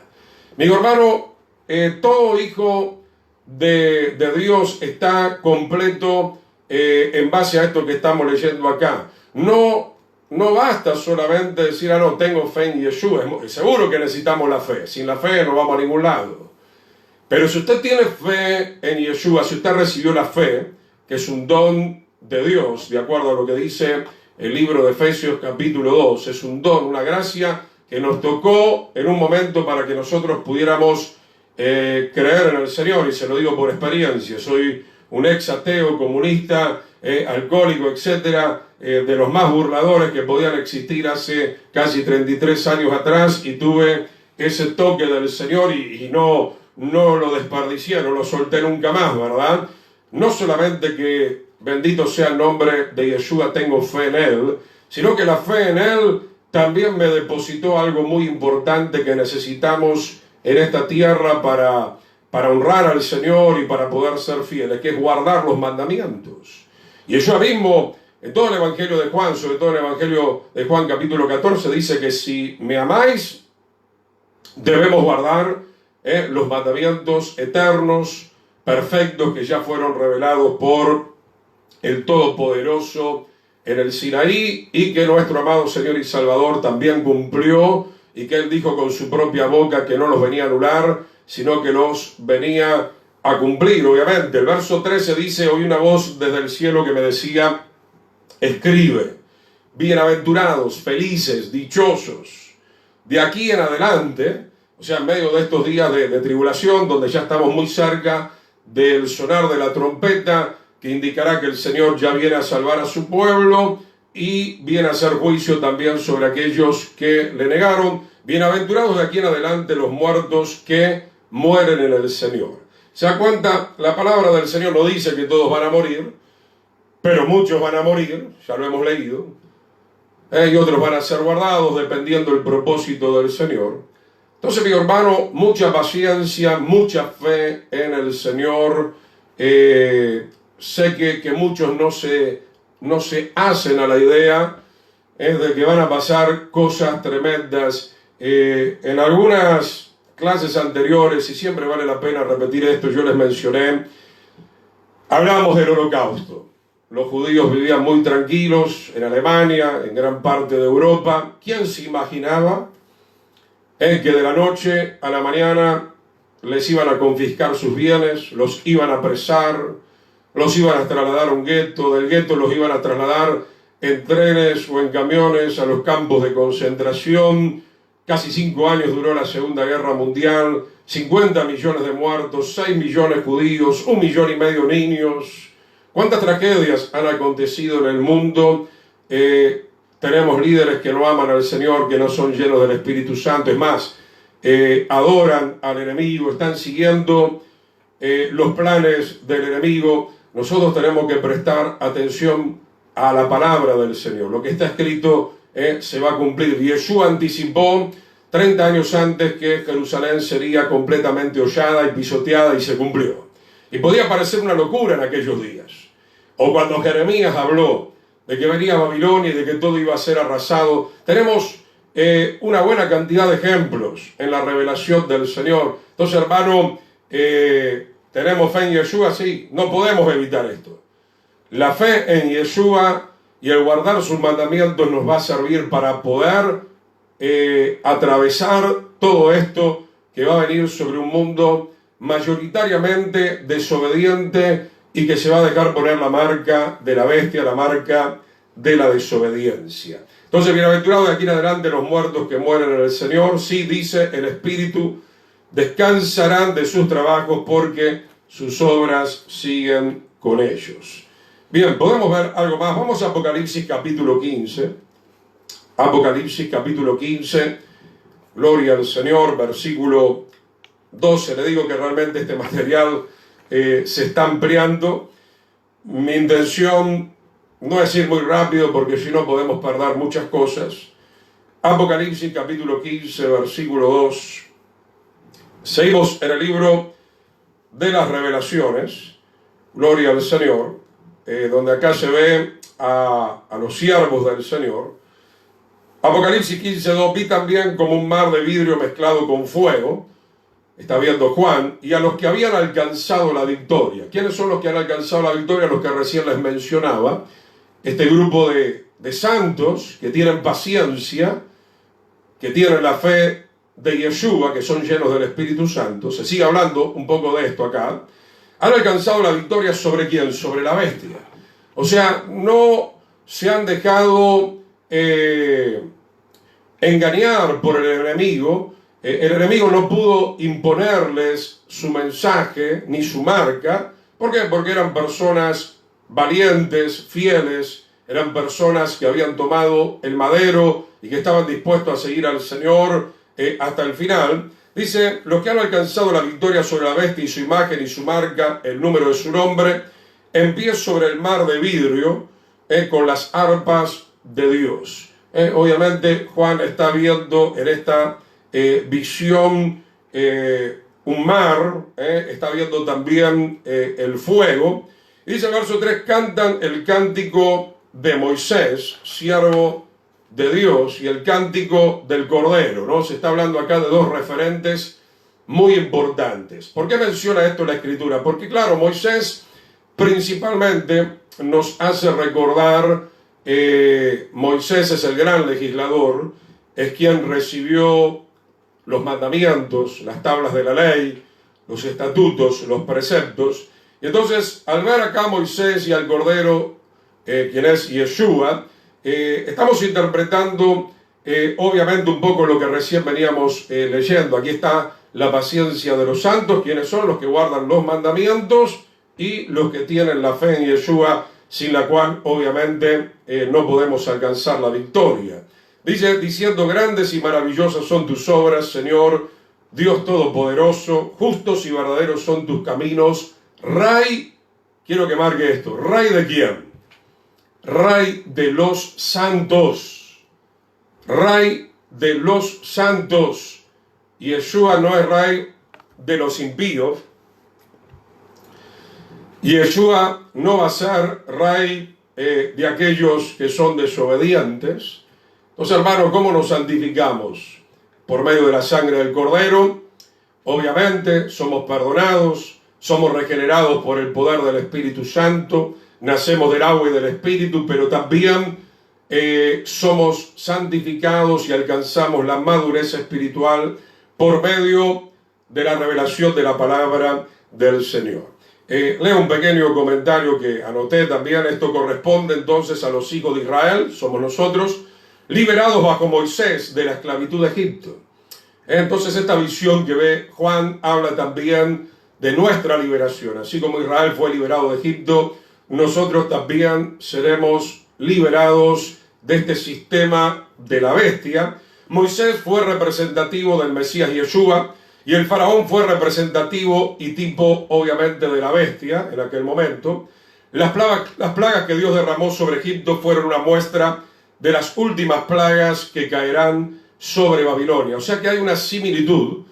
Mi hermano, todo hijo de Dios está completo en base a esto que estamos leyendo acá. No basta solamente decir, no, tengo fe en Yeshua. Seguro que necesitamos la fe. Sin la fe no vamos a ningún lado. Pero si usted tiene fe en Yeshua, si usted recibió la fe, que es un don de Dios, de acuerdo a lo que dice el libro de Efesios capítulo 2, es un don, una gracia que nos tocó en un momento para que nosotros pudiéramos creer en el Señor, y se lo digo por experiencia. Soy un ex ateo, comunista, alcohólico, etcétera, de los más burladores que podían existir hace casi 33 años atrás, y tuve ese toque del Señor y no lo desperdicié, no lo solté nunca más, ¿verdad? No solamente que, bendito sea el nombre de Yeshua, tengo fe en Él, sino que la fe en Él también me depositó algo muy importante que necesitamos en esta tierra para honrar al Señor y para poder ser fieles, que es guardar los mandamientos. Y Yeshua mismo, en todo el Evangelio de Juan, sobre todo en el Evangelio de Juan capítulo 14, dice que si me amáis, debemos guardar los mandamientos eternos, perfectos, que ya fueron revelados por el Todopoderoso en el Sinaí, y que nuestro amado Señor y Salvador también cumplió, y que Él dijo con su propia boca que no los venía a anular, sino que los venía a cumplir, obviamente. El verso 13 dice, oí una voz desde el cielo que me decía, escribe, bienaventurados, felices, dichosos, de aquí en adelante, o sea, en medio de estos días de tribulación, donde ya estamos muy cerca del sonar de la trompeta, que indicará que el Señor ya viene a salvar a su pueblo y viene a hacer juicio también sobre aquellos que le negaron. Bienaventurados de aquí en adelante los muertos que mueren en el Señor. ¿Se da cuenta? La palabra del Señor no dice que todos van a morir, pero muchos van a morir, ya lo hemos leído, y otros van a ser guardados dependiendo del propósito del Señor. Entonces, mi hermano, mucha paciencia, mucha fe en el Señor. Sé que muchos no se hacen a la idea de que van a pasar cosas tremendas. En algunas clases anteriores, y siempre vale la pena repetir esto, yo les mencioné, hablamos del Holocausto. Los judíos vivían muy tranquilos en Alemania, en gran parte de Europa. ¿Quién se imaginaba que de la noche a la mañana les iban a confiscar sus bienes, los iban a apresar, los iban a trasladar a un gueto, del gueto los iban a trasladar en trenes o en camiones a los campos de concentración, casi 5 años duró la Segunda Guerra Mundial, 50 millones de muertos, 6 millones judíos, 1,5 millones niños. ¿Cuántas tragedias han acontecido en el mundo? Tenemos líderes que no aman al Señor, que no son llenos del Espíritu Santo. Es más, adoran al enemigo, están siguiendo los planes del enemigo. Nosotros tenemos que prestar atención a la palabra del Señor. Lo que está escrito se va a cumplir. Yeshua anticipó 30 años antes que Jerusalén sería completamente hollada y pisoteada, y se cumplió. Y podía parecer una locura en aquellos días. O cuando Jeremías habló de que venía Babilonia y de que todo iba a ser arrasado. Tenemos una buena cantidad de ejemplos en la revelación del Señor. Entonces, hermano, tenemos fe en Yeshua, sí, no podemos evitar esto. La fe en Yeshua y el guardar sus mandamientos nos va a servir para poder atravesar todo esto que va a venir sobre un mundo mayoritariamente desobediente y que se va a dejar poner la marca de la bestia, la marca de la desobediencia. Entonces, bienaventurados de aquí en adelante los muertos que mueren en el Señor. Sí, dice el Espíritu, descansarán de sus trabajos porque sus obras siguen con ellos. Bien, podemos ver algo más. Vamos a Apocalipsis capítulo 15. Apocalipsis capítulo 15. Gloria al Señor, versículo 12. Le digo que realmente este material se está ampliando. Mi intención no es ir muy rápido porque si no podemos perder muchas cosas. Apocalipsis capítulo 15, versículo 2. Seguimos en el libro de las revelaciones. Gloria al Señor. Donde acá se ve a los siervos del Señor. Apocalipsis 15, 2. Vi también como un mar de vidrio mezclado con fuego. Está viendo Juan, y a los que habían alcanzado la victoria. ¿Quiénes son los que han alcanzado la victoria? Los que recién les mencionaba. Este grupo de santos que tienen paciencia, que tienen la fe de Yeshua, que son llenos del Espíritu Santo. Se sigue hablando un poco de esto acá. Han alcanzado la victoria ¿sobre quién? Sobre la bestia. O sea, no se han dejado engañar por el enemigo. El enemigo no pudo imponerles su mensaje ni su marca. ¿Por qué? Porque eran personas valientes, fieles, eran personas que habían tomado el madero y que estaban dispuestos a seguir al Señor hasta el final. Dice, los que han alcanzado la victoria sobre la bestia y su imagen y su marca, el número de su nombre, en pie sobre el mar de vidrio, con las arpas de Dios. Obviamente Juan está viendo en esta visión un mar, está viendo también el fuego. Y dice el verso 3, cantan el cántico de Moisés, siervo de Dios, y el cántico del Cordero, ¿no? Se está hablando acá de dos referentes muy importantes. ¿Por qué menciona esto la Escritura? Porque claro, Moisés principalmente nos hace recordar, Moisés es el gran legislador, es quien recibió los mandamientos, las tablas de la ley, los estatutos, los preceptos. Y entonces, al ver acá a Moisés y al Cordero, quien es Yeshua, estamos interpretando obviamente un poco lo que recién veníamos leyendo. Aquí está la paciencia de los santos, quienes son los que guardan los mandamientos y los que tienen la fe en Yeshua, sin la cual obviamente no podemos alcanzar la victoria. Dice, diciendo, grandes y maravillosas son tus obras, Señor, Dios Todopoderoso, justos y verdaderos son tus caminos. Ray, quiero que marque esto, ¿ray de quién? Ray de los santos. Ray de los santos. Yeshua no es ray de los impíos. Yeshua no va a ser ray de aquellos que son desobedientes. Entonces, hermanos, ¿cómo nos santificamos? Por medio de la sangre del Cordero. Obviamente, somos perdonados, somos regenerados por el poder del Espíritu Santo, nacemos del agua y del Espíritu, pero también somos santificados y alcanzamos la madurez espiritual por medio de la revelación de la palabra del Señor. Leo un pequeño comentario que anoté también. Esto corresponde entonces a los hijos de Israel, somos nosotros, liberados bajo Moisés de la esclavitud de Egipto. Entonces esta visión que ve Juan habla también de nuestra liberación. Así como Israel fue liberado de Egipto, nosotros también seremos liberados de este sistema de la bestia. Moisés fue representativo del Mesías Yeshua, y el faraón fue representativo y tipo, obviamente, de la bestia en aquel momento. Las plagas que Dios derramó sobre Egipto fueron una muestra de las últimas plagas que caerán sobre Babilonia. O sea que hay una similitud,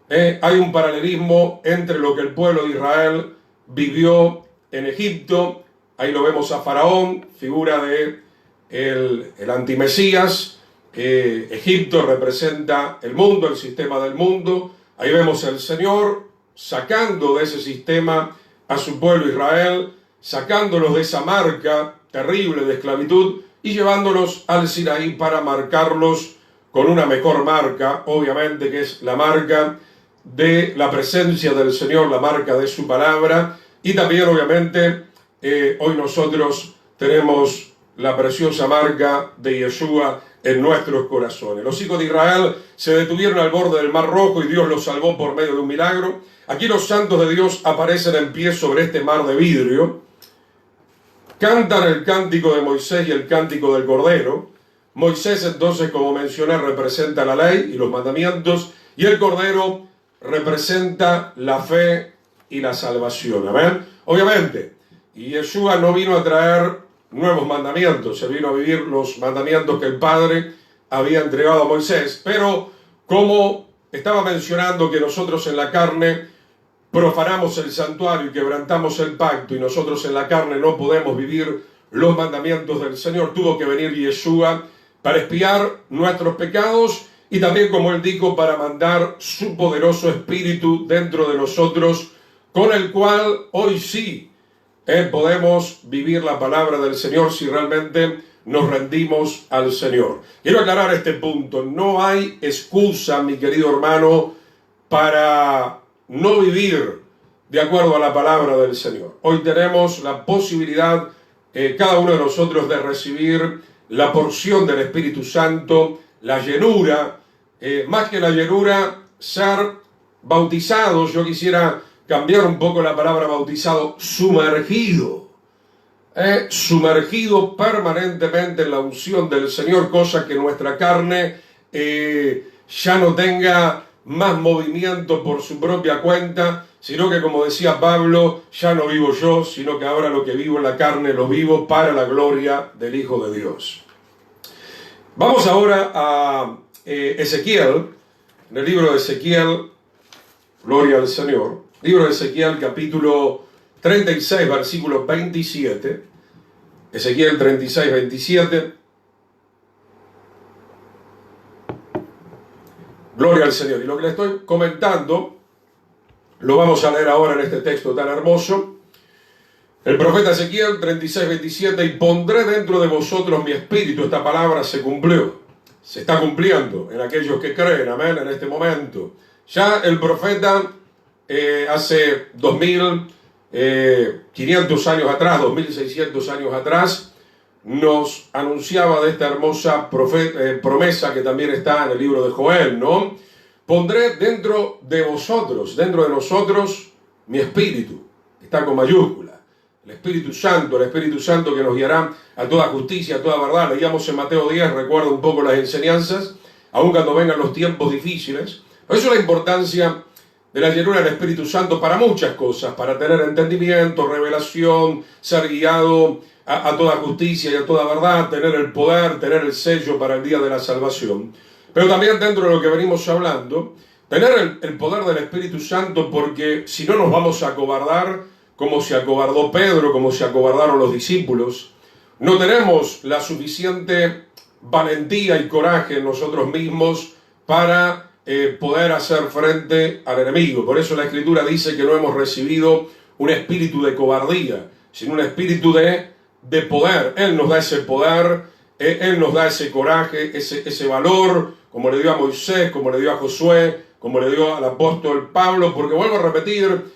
hay un paralelismo entre lo que el pueblo de Israel vivió en Egipto. Ahí lo vemos a Faraón, figura de el antimesías. Egipto representa el mundo, el sistema del mundo. Ahí vemos al Señor sacando de ese sistema a su pueblo Israel, sacándolos de esa marca terrible de esclavitud y llevándolos al Sinaí para marcarlos con una mejor marca, obviamente, que es la marca de la presencia del Señor, la marca de su palabra. Y también, obviamente, hoy nosotros tenemos la preciosa marca de Yeshua en nuestros corazones. Los hijos de Israel se detuvieron al borde del Mar Rojo y Dios los salvó por medio de un milagro. Aquí los santos de Dios aparecen en pie sobre este mar de vidrio. Cantan el cántico de Moisés y el cántico del Cordero. Moisés, entonces, como mencioné, representa la ley y los mandamientos, y el Cordero representa la fe y la salvación. Amén. Obviamente, y Yeshua no vino a traer nuevos mandamientos, se vino a vivir los mandamientos que el Padre había entregado a Moisés, pero como estaba mencionando que nosotros en la carne profanamos el santuario y quebrantamos el pacto, y nosotros en la carne no podemos vivir los mandamientos del Señor, tuvo que venir Yeshua para expiar nuestros pecados, y también, como él dijo, para mandar su poderoso espíritu dentro de nosotros, con el cual hoy sí podemos vivir la palabra del Señor si realmente nos rendimos al Señor. Quiero aclarar este punto. No hay excusa, mi querido hermano, para no vivir de acuerdo a la palabra del Señor. Hoy tenemos la posibilidad, cada uno de nosotros, de recibir la porción del Espíritu Santo, la llenura, más que la llenura, ser bautizados. Yo quisiera cambiar un poco la palabra bautizado, sumergido. Sumergido permanentemente en la unción del Señor, cosa que nuestra carne ya no tenga más movimiento por su propia cuenta, sino que, como decía Pablo, ya no vivo yo, sino que ahora lo que vivo en la carne lo vivo para la gloria del Hijo de Dios. Vamos ahora a Ezequiel, en el libro de Ezequiel, gloria al Señor. Libro de Ezequiel, capítulo 36, versículo 27. Ezequiel 36, 27. Gloria al Señor. Y lo que le estoy comentando, lo vamos a leer ahora en este texto tan hermoso. El profeta Ezequiel 36, 27. Y pondré dentro de vosotros mi espíritu. Esta palabra se cumplió. Se está cumpliendo en aquellos que creen. Amén. En este momento. Ya el profeta hace 2500 años atrás, 2600 años atrás, nos anunciaba de esta hermosa promesa que también está en el libro de Joel, ¿no? Pondré dentro de vosotros, dentro de nosotros, mi espíritu. Está con mayúscula. El Espíritu Santo que nos guiará a toda justicia, a toda verdad. Leíamos en Mateo 10, recuerda un poco las enseñanzas, aun cuando vengan los tiempos difíciles. Por eso la importancia de la llenura del Espíritu Santo para muchas cosas, para tener entendimiento, revelación, ser guiado a toda justicia y a toda verdad, tener el poder, tener el sello para el día de la salvación. Pero también dentro de lo que venimos hablando, tener el poder del Espíritu Santo, porque si no nos vamos a acobardar, como se acobardó Pedro, como se acobardaron los discípulos. No tenemos la suficiente valentía y coraje en nosotros mismos para poder hacer frente al enemigo. Por eso la Escritura dice que no hemos recibido un espíritu de cobardía, sino un espíritu de poder. Él nos da ese poder, Él nos da ese coraje, ese valor, como le dio a Moisés, como le dio a Josué, como le dio al apóstol Pablo, porque vuelvo a repetir,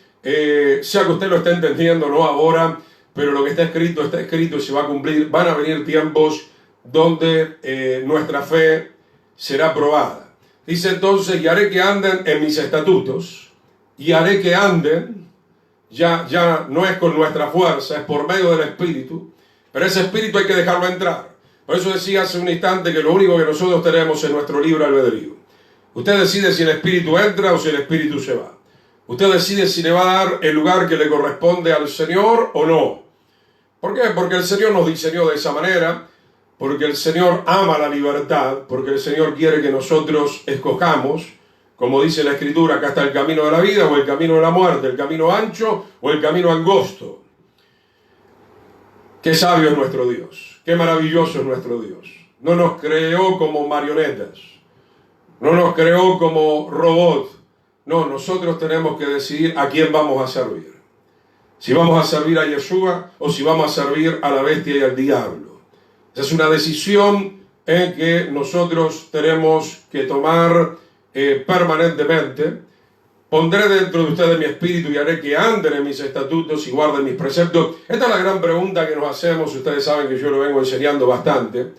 sea que usted lo esté entendiendo, no ahora, pero lo que está escrito y se va a cumplir. Van a venir tiempos donde nuestra fe será probada. Dice entonces, y haré que anden en mis estatutos, y haré que anden, ya no es con nuestra fuerza, es por medio del Espíritu, pero ese Espíritu hay que dejarlo entrar. Por eso decía hace un instante que lo único que nosotros tenemos es nuestro libre albedrío. Usted decide si el Espíritu entra o si el Espíritu se va. Usted decide si le va a dar el lugar que le corresponde al Señor o no. ¿Por qué? Porque el Señor nos diseñó de esa manera, porque el Señor ama la libertad, porque el Señor quiere que nosotros escojamos, como dice la Escritura, acá está el camino de la vida o el camino de la muerte, el camino ancho o el camino angosto. Qué sabio es nuestro Dios, qué maravilloso es nuestro Dios. No nos creó como marionetas, no nos creó como robots. No, nosotros tenemos que decidir a quién vamos a servir. Si vamos a servir a Yeshua o si vamos a servir a la bestia y al diablo. Esa es una decisión en que nosotros tenemos que tomar permanentemente. Pondré dentro de ustedes mi espíritu y haré que anden en mis estatutos y guarden mis preceptos. Esta es la gran pregunta que nos hacemos. Ustedes saben que yo lo vengo enseñando bastante.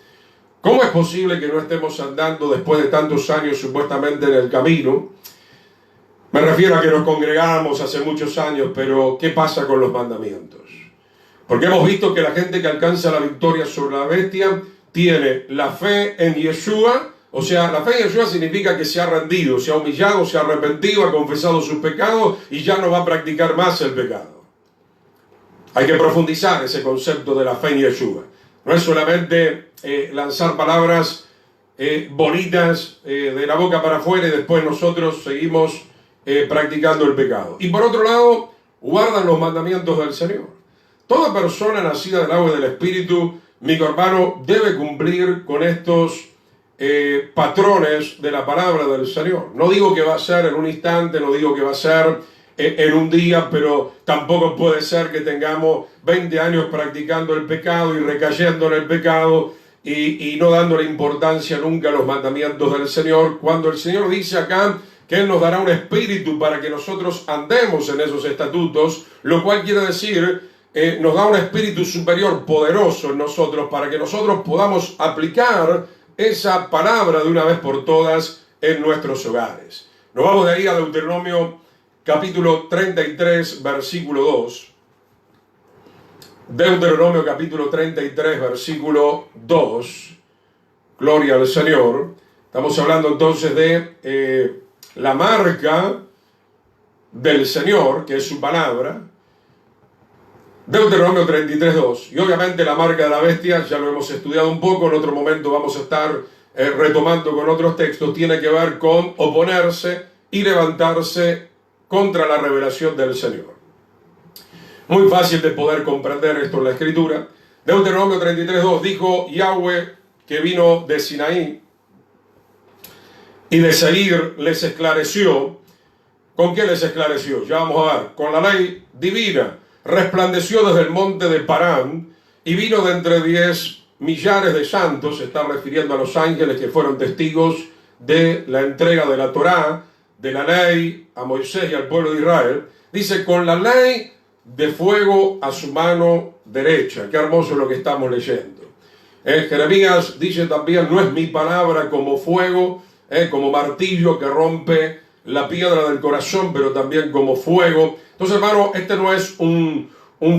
¿Cómo es posible que no estemos andando después de tantos años supuestamente en el camino? Me refiero a que nos congregamos hace muchos años, pero ¿qué pasa con los mandamientos? Porque hemos visto que la gente que alcanza la victoria sobre la bestia tiene la fe en Yeshua. O sea, la fe en Yeshua significa que se ha rendido, se ha humillado, se ha arrepentido, ha confesado sus pecados y ya no va a practicar más el pecado. Hay que profundizar ese concepto de la fe en Yeshua. No es solamente lanzar palabras bonitas de la boca para afuera y después nosotros seguimos practicando el pecado. Y por otro lado, guardan los mandamientos del Señor. Toda persona nacida del agua y del Espíritu, mi hermano, debe cumplir con estos patrones de la palabra del Señor. No digo que va a ser en un instante, no digo que va a ser en un día, pero tampoco puede ser que tengamos 20 años practicando el pecado y recayendo en el pecado y no dándole importancia nunca a los mandamientos del Señor, cuando el Señor dice acá que Él nos dará un espíritu para que nosotros andemos en esos estatutos, lo cual quiere decir, nos da un espíritu superior poderoso en nosotros para que nosotros podamos aplicar esa palabra de una vez por todas en nuestros hogares. Nos vamos de ahí a Deuteronomio capítulo 33, versículo 2. Deuteronomio capítulo 33, versículo 2. Gloria al Señor. Estamos hablando entonces de la marca del Señor, que es su palabra. Deuteronomio 33, 2. Y obviamente la marca de la bestia, ya lo hemos estudiado un poco, en otro momento vamos a estar retomando con otros textos, tiene que ver con oponerse y levantarse contra la revelación del Señor. Muy fácil de poder comprender esto en la Escritura. Deuteronomio 33, 2 dijo Yahweh, que vino de Sinaí y de Seir, les esclareció. ¿Con qué les esclareció? Ya vamos a ver. Con la ley divina. Resplandeció desde el monte de Parán y vino de entre 10 millares de santos. Se está refiriendo a los ángeles que fueron testigos de la entrega de la Torá, de la ley a Moisés y al pueblo de Israel. Dice, con la ley de fuego a su mano derecha. Qué hermoso lo que estamos leyendo. Jeremías dice también, no es mi palabra como fuego, como martillo que rompe la piedra del corazón, pero también como fuego. Entonces, hermano, este no es un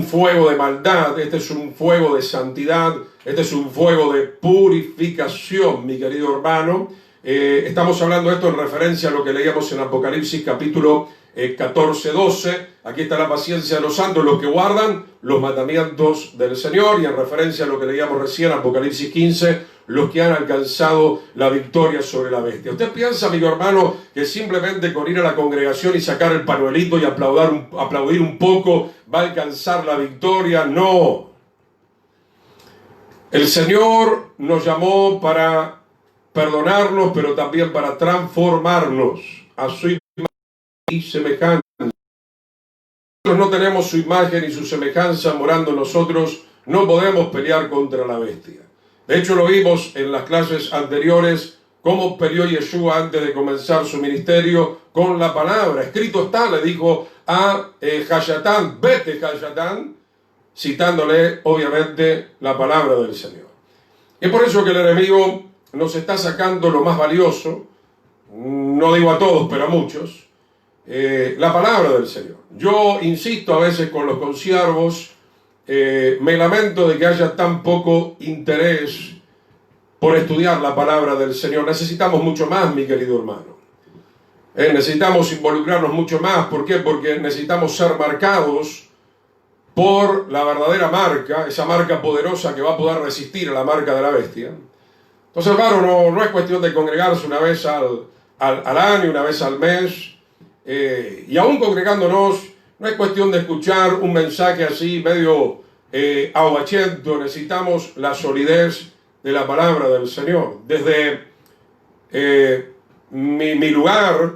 fuego de maldad, este es un fuego de santidad, este es un fuego de purificación, mi querido hermano. Estamos hablando de esto en referencia a lo que leíamos en Apocalipsis capítulo 14, 12. Aquí está la paciencia de los santos, los que guardan los mandamientos del Señor, y en referencia a lo que leíamos recién, Apocalipsis 15, los que han alcanzado la victoria sobre la bestia. ¿Usted piensa, amigo hermano, que simplemente con ir a la congregación y sacar el pañuelito y aplaudir un poco va a alcanzar la victoria? No. El Señor nos llamó para perdonarnos, pero también para transformarnos a su imagen y semejanza. Nosotros no tenemos su imagen y su semejanza morando en nosotros, no podemos pelear contra la bestia. De hecho, lo vimos en las clases anteriores, cómo peleó Yeshua antes de comenzar su ministerio con la palabra. Escrito está, le dijo a Hayatán, vete Hayatán, citándole obviamente la palabra del Señor. Y es por eso que el enemigo nos está sacando lo más valioso, no digo a todos, pero a muchos, la palabra del Señor. Yo insisto a veces con los consiervos, me lamento de que haya tan poco interés por estudiar la palabra del Señor. Necesitamos mucho más, mi querido hermano. Necesitamos involucrarnos mucho más. ¿Por qué? Porque necesitamos ser marcados por la verdadera marca, esa marca poderosa que va a poder resistir a la marca de la bestia. Entonces, hermano, no es cuestión de congregarse una vez al año, una vez al mes, y aún congregándonos, no es cuestión de escuchar un mensaje así medio aguachento. Necesitamos la solidez de la palabra del Señor. Desde mi lugar,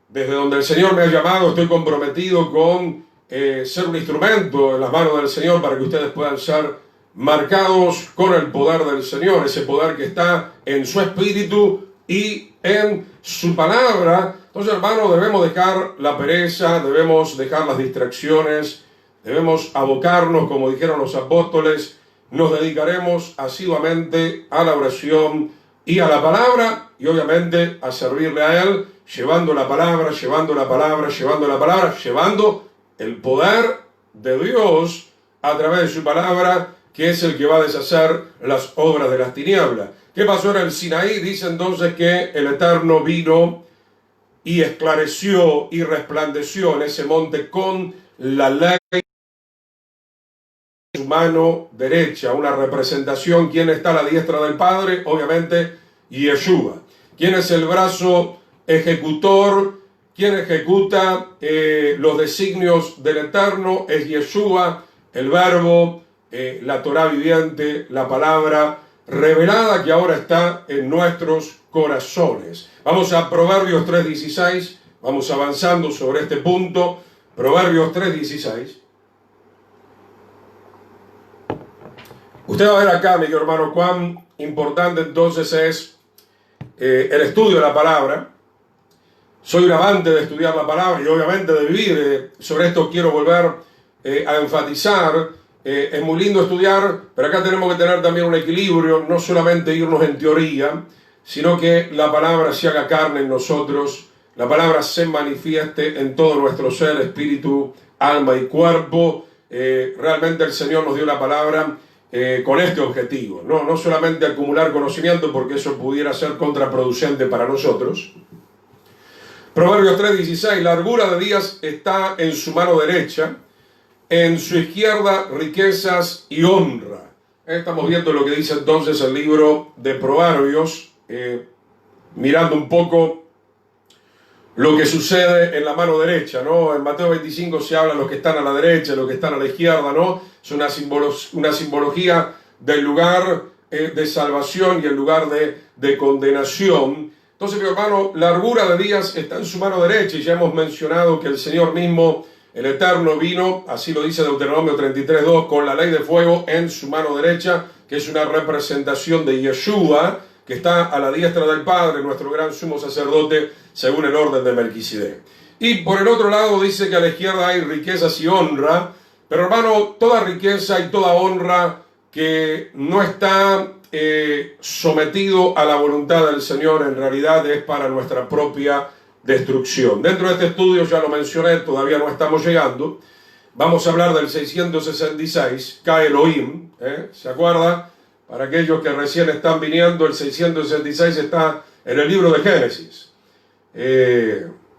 desde donde el Señor me ha llamado, estoy comprometido con ser un instrumento en las manos del Señor para que ustedes puedan ser marcados con el poder del Señor, ese poder que está en su espíritu y en su palabra. Entonces, hermano, debemos dejar la pereza, debemos dejar las distracciones, debemos abocarnos, como dijeron los apóstoles, nos dedicaremos asiduamente a la oración y a la palabra, y obviamente a servirle a Él, llevando la palabra, llevando la palabra, llevando la palabra, llevando el poder de Dios a través de su palabra, que es el que va a deshacer las obras de las tinieblas. ¿Qué pasó en el Sinaí? Dice entonces que el Eterno vino y esclareció y resplandeció en ese monte con la ley de su mano derecha, una representación. ¿Quién está a la diestra del Padre? Obviamente Yeshua. ¿Quién es el brazo ejecutor? ¿Quién ejecuta los designios del Eterno? Es Yeshua, el Verbo, la Torá viviente, la palabra revelada que ahora está en nuestros corazones. Vamos a Proverbios 3:16, vamos avanzando sobre este punto. Proverbios 3:16. Usted va a ver acá, mi hermano, cuán importante entonces es el estudio de la palabra. Soy un amante de estudiar la palabra y obviamente de vivir. Sobre esto quiero volver a enfatizar. Es muy lindo estudiar, pero acá tenemos que tener también un equilibrio, no solamente irnos en teoría, sino que la palabra se haga carne en nosotros, la palabra se manifieste en todo nuestro ser, espíritu, alma y cuerpo. Realmente el Señor nos dio la palabra con este objetivo, no solamente acumular conocimiento, porque eso pudiera ser contraproducente para nosotros. Proverbios 3:16, largura de días está en su mano derecha, en su izquierda riquezas y honra. Estamos viendo lo que dice entonces el libro de Proverbios, mirando un poco lo que sucede en la mano derecha, ¿no? En Mateo 25 se habla de los que están a la derecha, los que están a la izquierda, ¿no? Es una simbología del lugar de salvación y el lugar de condenación. Entonces, mi hermano, largura de días está en su mano derecha, y ya hemos mencionado que el Señor mismo, el Eterno, vino, así lo dice Deuteronomio 33:2, con la ley de fuego en su mano derecha, que es una representación de Yeshua, que está a la diestra del Padre, nuestro gran sumo sacerdote, según el orden de Melquisedec. Y por el otro lado dice que a la izquierda hay riquezas y honra, pero hermano, toda riqueza y toda honra que no está sometido a la voluntad del Señor, en realidad es para nuestra propia destrucción. Dentro de este estudio, ya lo mencioné, todavía no estamos llegando, vamos a hablar del 666, Ka Elohim, ¿se acuerda? Para aquellos que recién están viniendo, el 666 está en el libro de Génesis.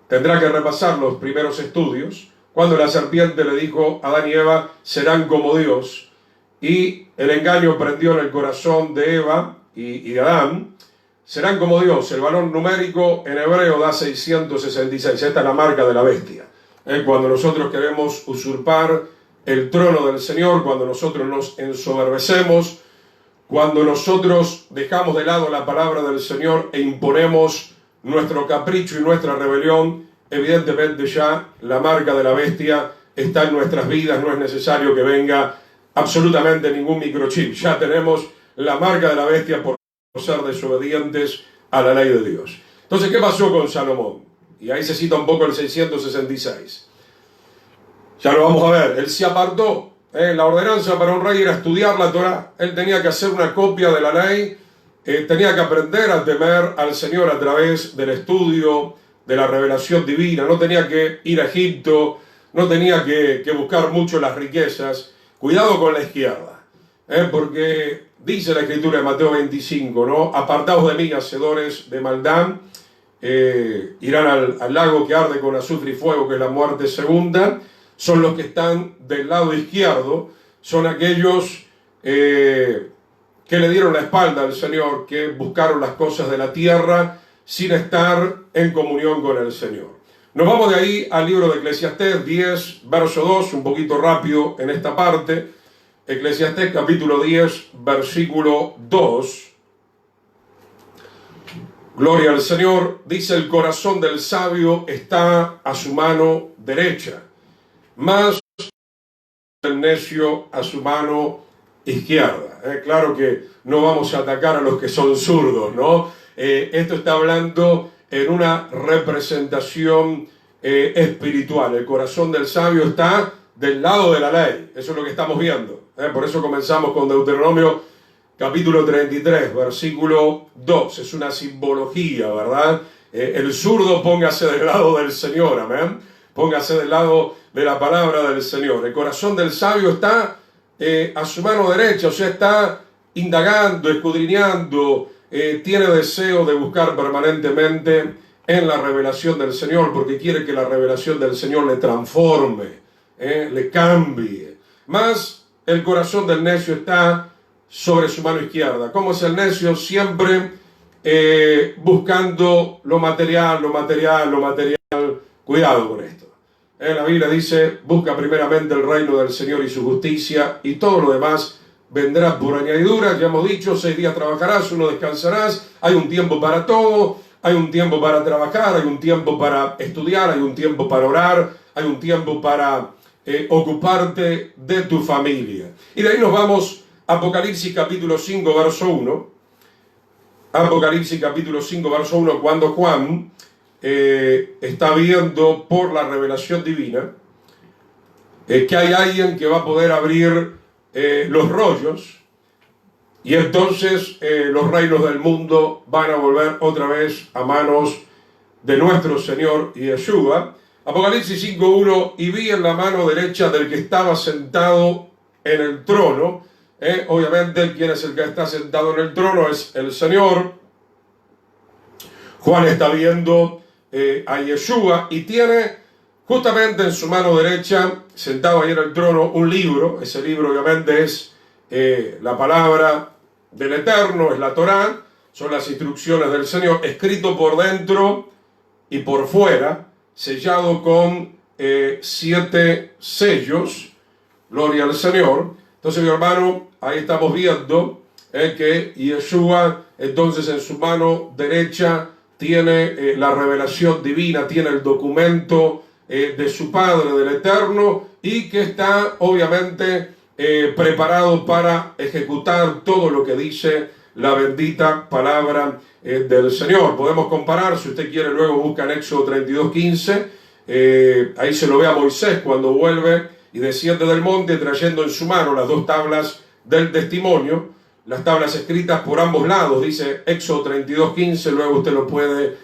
Tendrá que repasar los primeros estudios, cuando la serpiente le dijo a Adán y Eva, serán como Dios, y el engaño prendió en el corazón de Eva y de Adán. Serán como Dios. El valor numérico en hebreo da 666. Esta es la marca de la bestia. Cuando nosotros queremos usurpar el trono del Señor, cuando nosotros nos ensoberbecemos, cuando nosotros dejamos de lado la palabra del Señor e imponemos nuestro capricho y nuestra rebelión, evidentemente ya la marca de la bestia está en nuestras vidas. No es necesario que venga absolutamente ningún microchip. Ya tenemos la marca de la bestia por ser desobedientes a la ley de Dios. Entonces, ¿qué pasó con Salomón? Y ahí se cita un poco el 666. Ya lo vamos a ver. Él se apartó. La ordenanza para un rey era estudiar la Torá. Él tenía que hacer una copia de la ley, tenía que aprender a temer al Señor a través del estudio de la revelación divina. No tenía que ir a Egipto, no tenía que buscar mucho las riquezas. Cuidado con la izquierda, porque dice la escritura de Mateo 25, ¿no? Apartaos de mí, hacedores de maldad, irán al lago que arde con azufre y fuego, que es la muerte segunda. Son los que están del lado izquierdo, son aquellos que le dieron la espalda al Señor, que buscaron las cosas de la tierra sin estar en comunión con el Señor. Nos vamos de ahí al libro de Eclesiastés 10, verso 2, un poquito rápido en esta parte. Eclesiastés capítulo 10, versículo 2. Gloria al Señor. Dice: el corazón del sabio está a su mano derecha, más el necio a su mano izquierda. Claro que no vamos a atacar a los que son zurdos, ¿no? Esto está hablando en una representación espiritual. El corazón del sabio está del lado de la ley. Eso es lo que estamos viendo. Por eso comenzamos con Deuteronomio capítulo 33, versículo 2. Es una simbología, ¿verdad? El zurdo póngase del lado del Señor, amén. Póngase del lado de la palabra del Señor. El corazón del sabio está a su mano derecha, o sea, está indagando, escudriñando, tiene deseo de buscar permanentemente en la revelación del Señor, porque quiere que la revelación del Señor le transforme, le cambie. Mas el corazón del necio está sobre su mano izquierda. ¿Cómo es el necio? Siempre buscando lo material. Cuidado con esto. La Biblia dice: busca primeramente el reino del Señor y su justicia, y todo lo demás vendrá por añadidura. Ya hemos dicho, 6 días trabajarás, 1 descansarás. Hay un tiempo para todo. Hay un tiempo para trabajar, hay un tiempo para estudiar, hay un tiempo para orar, hay un tiempo para ocuparte de tu familia. Y de ahí nos vamos a Apocalipsis capítulo 5, verso 1. Apocalipsis capítulo 5, verso 1, cuando Juan está viendo por la revelación divina que hay alguien que va a poder abrir los rollos, y entonces los reinos del mundo van a volver otra vez a manos de nuestro Señor Yeshua. Apocalipsis 5:1: y vi en la mano derecha del que estaba sentado en el trono. Obviamente, ¿quién es el que está sentado en el trono? Es el Señor. Juan está viendo a Yeshua y tiene justamente en su mano derecha, sentado ahí en el trono, un libro. Ese libro obviamente es la palabra del Eterno, es la Torá, son las instrucciones del Señor, escrito por dentro y por fuera, sellado con 7 sellos. Gloria al Señor. Entonces, mi hermano, ahí estamos viendo que Yeshua, entonces, en su mano derecha tiene la revelación divina, tiene el documento de su Padre, del Eterno, y que está obviamente preparado para ejecutar todo lo que dice la bendita palabra del Señor. Podemos comparar, si usted quiere, luego busca en Éxodo 32:15, ahí se lo ve a Moisés cuando vuelve y desciende del monte trayendo en su mano las 2 tablas del testimonio, las tablas escritas por ambos lados, dice Éxodo 32:15, luego usted lo puede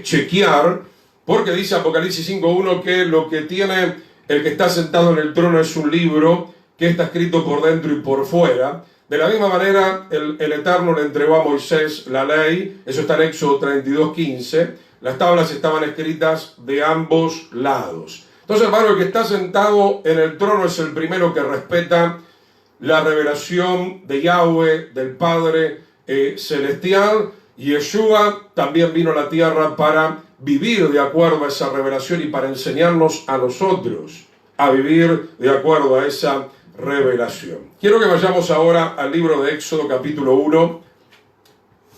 chequear, porque dice Apocalipsis 5:1 que lo que tiene el que está sentado en el trono es un libro que está escrito por dentro y por fuera. De la misma manera, el Eterno le entregó a Moisés la ley, eso está en Éxodo 32:15, las tablas estaban escritas de ambos lados. Entonces, hermano, el que está sentado en el trono es el primero que respeta la revelación de Yahweh, del Padre celestial. Y Yeshua también vino a la tierra para vivir de acuerdo a esa revelación y para enseñarnos a nosotros a vivir de acuerdo a esa revelación. Quiero que vayamos ahora al libro de Éxodo capítulo 1.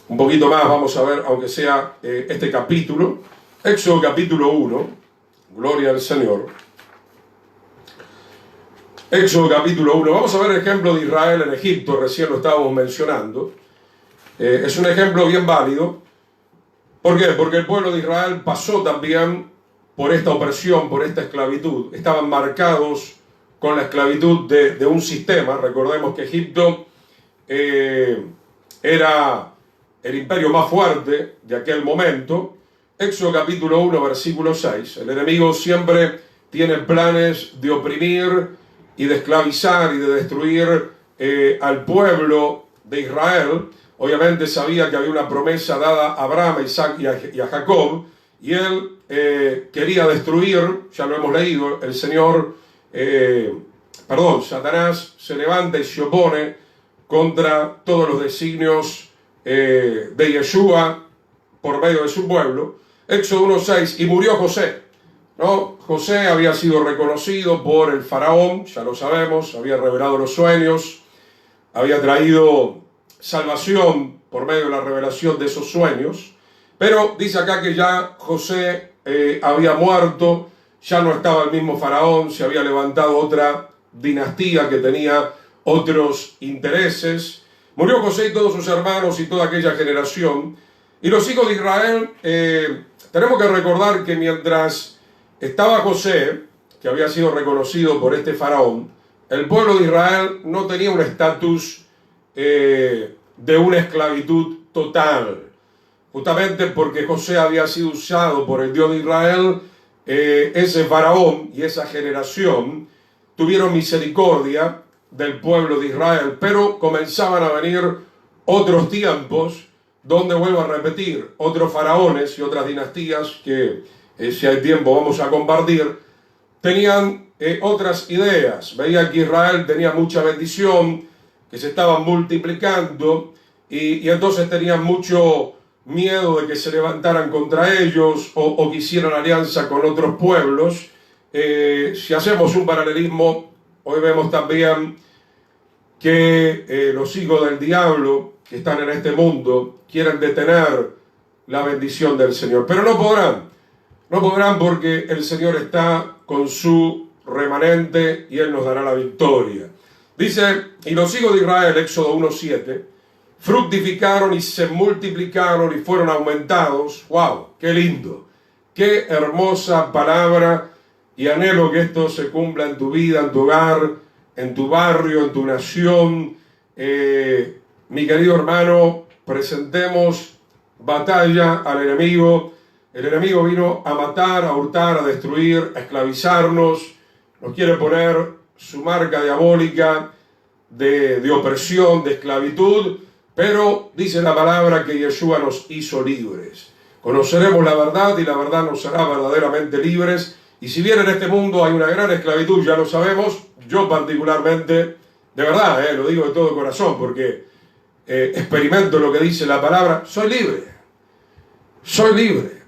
Un poquito más vamos a ver, aunque sea este capítulo. Éxodo capítulo 1. Gloria al Señor. Éxodo capítulo 1. Vamos a ver el ejemplo de Israel en Egipto, recién lo estábamos mencionando. Es un ejemplo bien válido. ¿Por qué? Porque el pueblo de Israel pasó también por esta opresión, por esta esclavitud. Estaban marcados con la esclavitud de un sistema. Recordemos que Egipto era el imperio más fuerte de aquel momento. Éxodo capítulo 1, versículo 6. El enemigo siempre tiene planes de oprimir y de esclavizar y de destruir al pueblo de Israel. Obviamente sabía que había una promesa dada a Abraham, a Isaac y a Jacob, y él quería destruir, ya lo hemos leído, el Señor, Satanás se levanta y se opone contra todos los designios de Yeshua por medio de su pueblo. Éxodo 1:6, y murió José, ¿no? José había sido reconocido por el faraón, ya lo sabemos, había revelado los sueños, había traído salvación por medio de la revelación de esos sueños, pero dice acá que ya José había muerto, ya no estaba el mismo faraón, se había levantado otra dinastía que tenía otros intereses. Murió José y todos sus hermanos y toda aquella generación. Y los hijos de Israel, tenemos que recordar que mientras estaba José, que había sido reconocido por este faraón, el pueblo de Israel no tenía un estatus de una esclavitud total. Justamente porque José había sido usado por el Dios de Israel, ese faraón y esa generación tuvieron misericordia del pueblo de Israel, pero comenzaban a venir otros tiempos donde, vuelvo a repetir, otros faraones y otras dinastías que, si hay tiempo, vamos a compartir, tenían otras ideas. Veía que Israel tenía mucha bendición, que se estaban multiplicando, y entonces tenían mucho miedo de que se levantaran contra ellos o que hicieran alianza con otros pueblos. Si hacemos un paralelismo, hoy vemos también que los hijos del diablo que están en este mundo quieren detener la bendición del Señor, pero no podrán porque el Señor está con su remanente y Él nos dará la victoria. Dice, y los hijos de Israel, Éxodo 1:7, fructificaron y se multiplicaron y fueron aumentados. ¡Wow! ¡Qué lindo! ¡Qué hermosa palabra! Y anhelo que esto se cumpla en tu vida, en tu hogar, en tu barrio, en tu nación. Mi querido hermano, presentemos batalla al enemigo. El enemigo vino a matar, a hurtar, a destruir, a esclavizarnos. Nos quiere poner su marca diabólica de opresión, de esclavitud. Pero dice la palabra que Yeshua nos hizo libres. Conoceremos la verdad y la verdad nos hará verdaderamente libres. Y si bien en este mundo hay una gran esclavitud, ya lo sabemos, yo particularmente, de verdad, lo digo de todo corazón, porque experimento lo que dice la palabra, soy libre,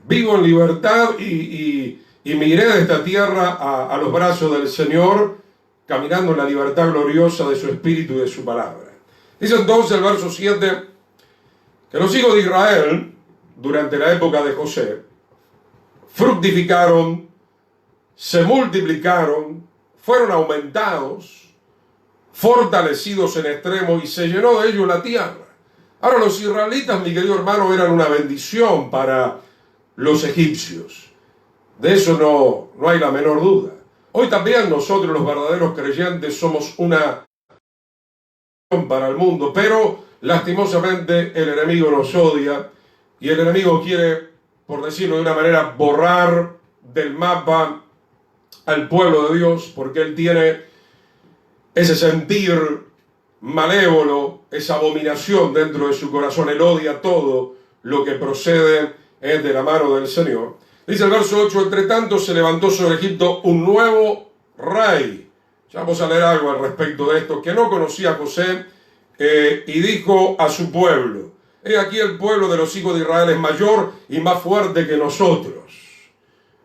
vivo en libertad y miré de esta tierra a los brazos del Señor, caminando en la libertad gloriosa de su Espíritu y de su palabra. Dice entonces el verso 7, que los hijos de Israel, durante la época de José, fructificaron, se multiplicaron, fueron aumentados, fortalecidos en extremo, y se llenó de ellos la tierra. Ahora, los israelitas, mi querido hermano, eran una bendición para los egipcios. De eso no hay la menor duda. Hoy también nosotros, los verdaderos creyentes, somos una para el mundo, pero lastimosamente el enemigo nos odia y el enemigo quiere, por decirlo de una manera, borrar del mapa al pueblo de Dios, porque él tiene ese sentir malévolo, esa abominación dentro de su corazón. Él odia todo lo que procede de la mano del Señor. Dice el verso 8, entre tanto se levantó sobre Egipto un nuevo rey. Ya vamos a leer algo al respecto de esto, que no conocía a José, y dijo a su pueblo, he aquí el pueblo de los hijos de Israel es mayor y más fuerte que nosotros.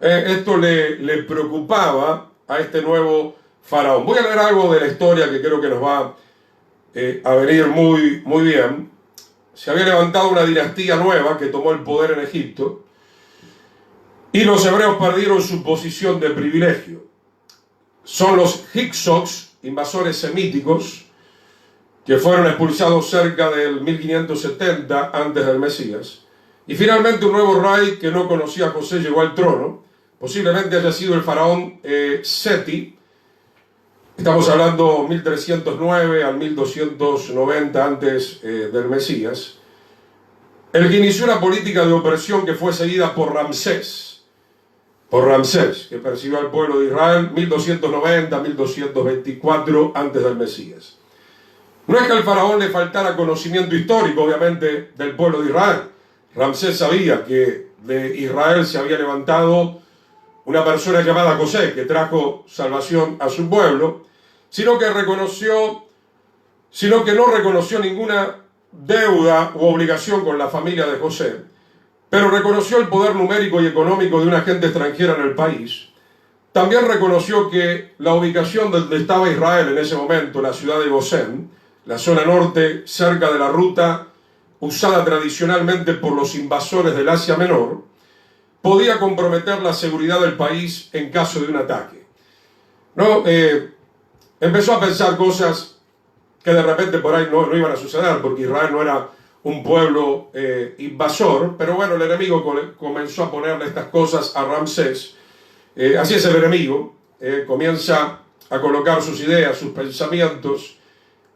Esto le preocupaba a este nuevo faraón. Voy a leer algo de la historia que creo que nos va a venir muy, muy bien. Se había levantado una dinastía nueva que tomó el poder en Egipto y los hebreos perdieron su posición de privilegio. Son los Hyksos, invasores semíticos, que fueron expulsados cerca del 1570 antes del Mesías. Y finalmente un nuevo rey que no conocía a José llegó al trono. Posiblemente haya sido el faraón Seti. Estamos hablando 1309 al 1290 antes del Mesías, el que inició una política de opresión que fue seguida por Ramsés, que persiguió al pueblo de Israel 1290-1224 antes del Mesías. No es que al faraón le faltara conocimiento histórico, obviamente, del pueblo de Israel. Ramsés sabía que de Israel se había levantado una persona llamada José, que trajo salvación a su pueblo, sino que no reconoció ninguna deuda u obligación con la familia de José, pero reconoció el poder numérico y económico de una gente extranjera en el país. También reconoció que la ubicación donde estaba Israel en ese momento, la ciudad de Gosén, la zona norte, cerca de la ruta usada tradicionalmente por los invasores del Asia Menor, podía comprometer la seguridad del país en caso de un ataque. Empezó a pensar cosas que de repente por ahí no iban a suceder, porque Israel no era un pueblo invasor, pero bueno, el enemigo comenzó a ponerle estas cosas a Ramsés. Así es el enemigo, comienza a colocar sus ideas, sus pensamientos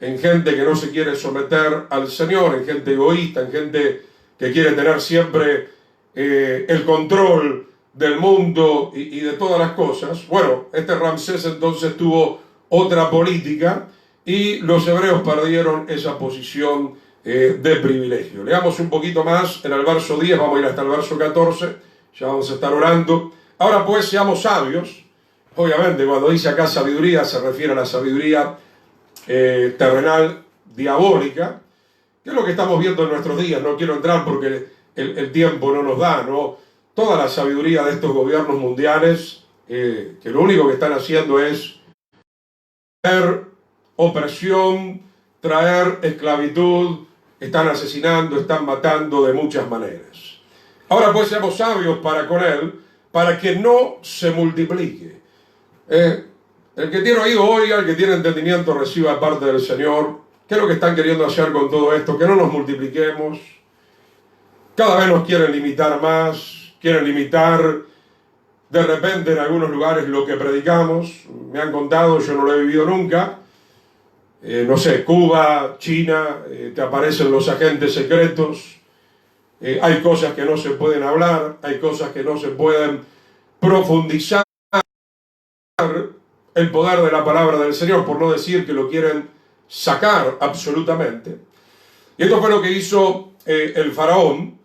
en gente que no se quiere someter al Señor, en gente egoísta, en gente que quiere tener siempre el control del mundo y de todas las cosas. Bueno, este Ramsés entonces tuvo otra política y los hebreos perdieron esa posición de privilegio. Leamos un poquito más en el verso 10, vamos a ir hasta el verso 14, ya vamos a estar orando. Ahora pues seamos sabios. Obviamente cuando dice acá sabiduría se refiere a la sabiduría terrenal diabólica, que es lo que estamos viendo en nuestros días. No quiero entrar porque el tiempo no nos da, ¿no? Toda la sabiduría de estos gobiernos mundiales que lo único que están haciendo es traer opresión, traer esclavitud, están asesinando, están matando de muchas maneras. Ahora pues seamos sabios para con él, para que no se multiplique. El que tiene oído oiga, el que tiene entendimiento reciba parte del Señor. ¿Qué es lo que están queriendo hacer con todo esto? Que no nos multipliquemos. Cada vez nos quieren limitar más, quieren limitar de repente en algunos lugares lo que predicamos. Me han contado, yo no lo he vivido nunca. No sé, Cuba, China, te aparecen los agentes secretos. Hay cosas que no se pueden hablar, hay cosas que no se pueden profundizar. El poder de la palabra del Señor, por no decir que lo quieren sacar absolutamente. Y esto fue lo que hizo el faraón.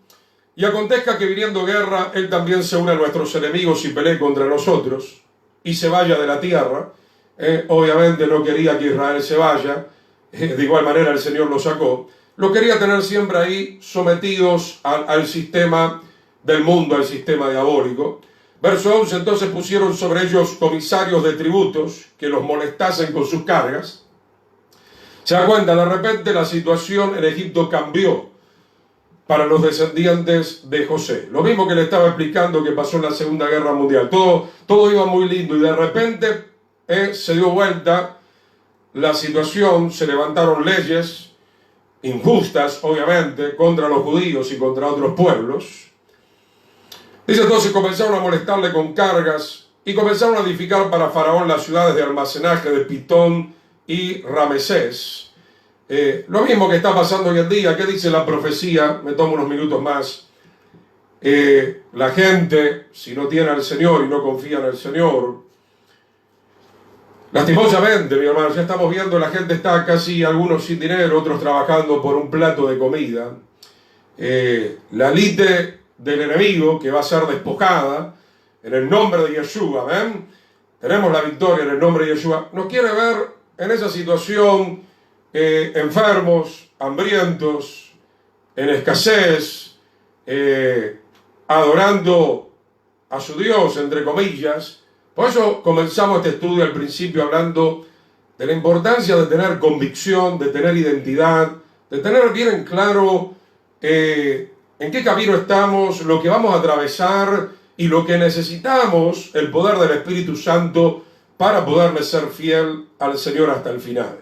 Y acontezca que viniendo guerra, él también se une a nuestros enemigos y pelee contra nosotros y se vaya de la tierra. Obviamente no quería que Israel se vaya, de igual manera el Señor lo sacó. Lo quería tener siempre ahí sometidos al sistema del mundo, al sistema diabólico. Verso 11, entonces pusieron sobre ellos comisarios de tributos que los molestasen con sus cargas. Se da cuenta, de repente la situación en Egipto cambió para los descendientes de José. Lo mismo que le estaba explicando que pasó en la Segunda Guerra Mundial. Todo iba muy lindo y de repente se dio vuelta la situación, se levantaron leyes injustas, obviamente, contra los judíos y contra otros pueblos. Dice entonces, comenzaron a molestarle con cargas y comenzaron a edificar para Faraón las ciudades de almacenaje de Pitón y Ramesés. Lo mismo que está pasando hoy en día. ¿Qué dice la profecía? Me tomo unos minutos más. La gente, si no tiene al Señor y no confía en el Señor, lastimosamente, mi hermano, ya estamos viendo, la gente está casi, algunos sin dinero, otros trabajando por un plato de comida. La élite del enemigo que va a ser despojada en el nombre de Yeshua, ¿ven? Tenemos la victoria en el nombre de Yeshua. Nos quiere ver en esa situación enfermos, hambrientos, en escasez, adorando a su Dios, entre comillas. Por eso comenzamos este estudio al principio hablando de la importancia de tener convicción, de tener identidad, de tener bien en claro en qué camino estamos, lo que vamos a atravesar y lo que necesitamos, el poder del Espíritu Santo para poderle ser fiel al Señor hasta el final.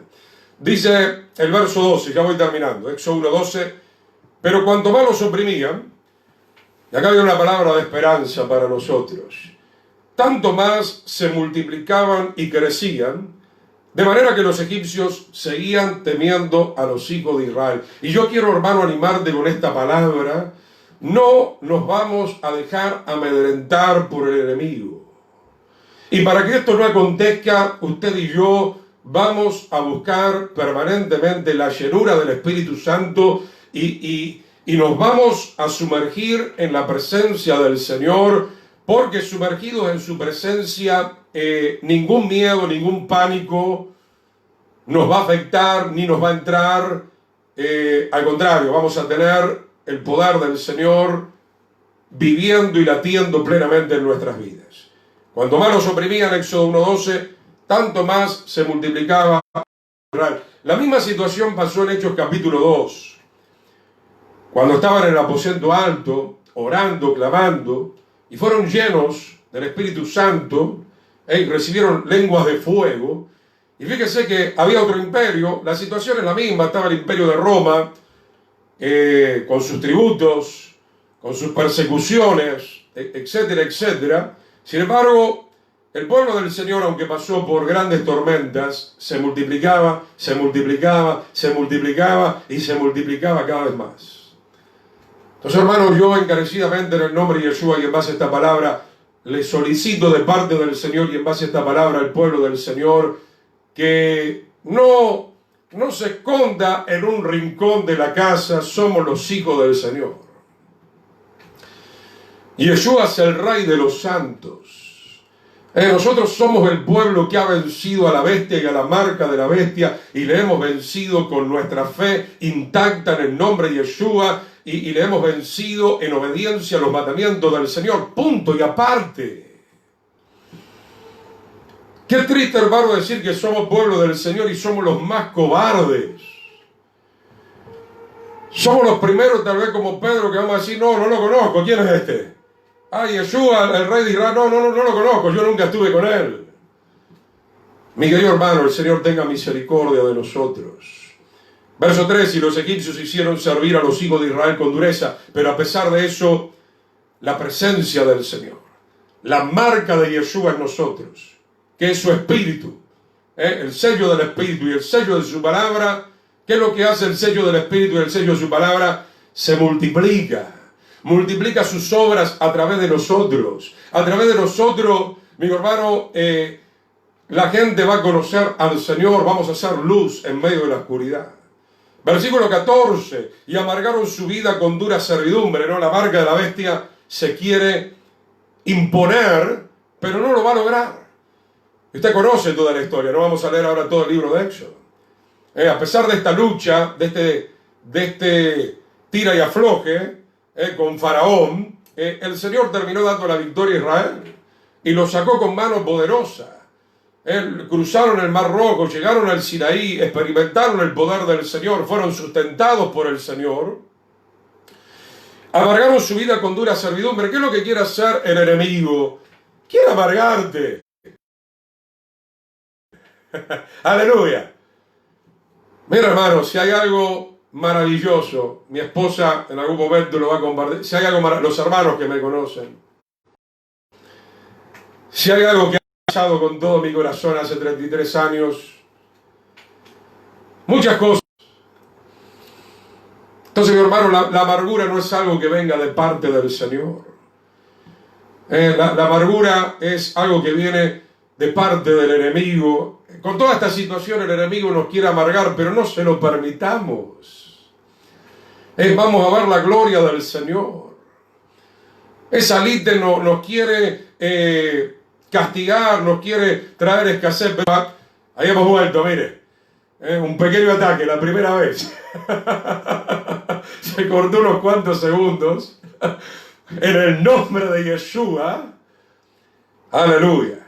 Dice el verso 12, ya voy terminando, Éxodo 1:12, pero cuanto más los oprimían, y acá hay una palabra de esperanza para nosotros, tanto más se multiplicaban y crecían, De manera que los egipcios seguían temiendo a los hijos de Israel. Y yo quiero, hermano, animarte con esta palabra. No nos vamos a dejar amedrentar por el enemigo. Y para que esto no acontezca, usted y yo vamos a buscar permanentemente la llenura del Espíritu Santo y nos vamos a sumergir en la presencia del Señor, porque sumergidos en su presencia, ningún miedo, ningún pánico nos va a afectar ni nos va a entrar. Al contrario, vamos a tener el poder del Señor viviendo y latiendo plenamente en nuestras vidas. Cuando más nos oprimían, Éxodo 1:12, tanto más se multiplicaba. La misma situación pasó en Hechos capítulo 2. Cuando estaban en el aposento alto, orando, clamando, y fueron llenos del Espíritu Santo, recibieron lenguas de fuego. Y fíjese que había otro imperio, la situación es la misma, estaba el imperio de Roma, con sus tributos, con sus persecuciones, etcétera, etcétera. Sin embargo, el pueblo del Señor, aunque pasó por grandes tormentas, se multiplicaba, se multiplicaba, se multiplicaba y se multiplicaba cada vez más. Entonces, hermanos, yo encarecidamente en el nombre de Yeshua y en base a esta palabra, le solicito de parte del Señor y en base a esta palabra al pueblo del Señor que no se esconda en un rincón de la casa. Somos los hijos del Señor. Yeshua es el Rey de los santos. Nosotros somos el pueblo que ha vencido a la bestia y a la marca de la bestia, y le hemos vencido con nuestra fe intacta en el nombre de Yeshua, y le hemos vencido en obediencia a los mandamientos del Señor. Punto y aparte. Qué triste, hermano, decir que somos pueblo del Señor y somos los más cobardes. Somos los primeros, tal vez como Pedro, que vamos a decir, no lo conozco. ¿Quién es este? Yeshua, el rey de Israel. No lo conozco, yo nunca estuve con él. Mi querido hermano, el Señor tenga misericordia de nosotros. Verso 3, y los egipcios hicieron servir a los hijos de Israel con dureza, pero a pesar de eso, la presencia del Señor, la marca de Yeshua en nosotros, que es su Espíritu, el sello del Espíritu y el sello de su palabra. ¿Qué es lo que hace el sello del Espíritu y el sello de su palabra? Se multiplica sus obras a través de nosotros. A través de nosotros, mi hermano, la gente va a conocer al Señor. Vamos a hacer luz en medio de la oscuridad. Versículo 14, y amargaron su vida con dura servidumbre, ¿no? La marca de la bestia se quiere imponer, pero no lo va a lograr. Usted conoce toda la historia, no vamos a leer ahora todo el libro de Éxodo. A pesar de esta lucha, de este tira y afloje con Faraón, el Señor terminó dando la victoria a Israel y lo sacó con mano poderosa. Cruzaron el Mar Rojo, llegaron al Sinaí, experimentaron el poder del Señor, fueron sustentados por el Señor. Amargaron su vida con dura servidumbre. ¿Qué es lo que quiere hacer el enemigo? Quiere amargarte. Aleluya. Mira, hermano, si hay algo maravilloso, mi esposa en algún momento lo va a compartir. Si hay algo los hermanos que me conocen, si hay algo que ha pasado con todo mi corazón hace 33 años, muchas cosas. Entonces, mi hermano, la amargura no es algo que venga de parte del Señor. La amargura es algo que viene de parte del enemigo. Con toda esta situación el enemigo nos quiere amargar, pero no se lo permitamos. Vamos a ver la gloria del Señor. Esa lite nos quiere castigar, nos quiere traer escasez. Pero ahí hemos vuelto, mire. Un pequeño ataque, la primera vez. Se cortó unos cuantos segundos. En el nombre de Yeshua. Aleluya.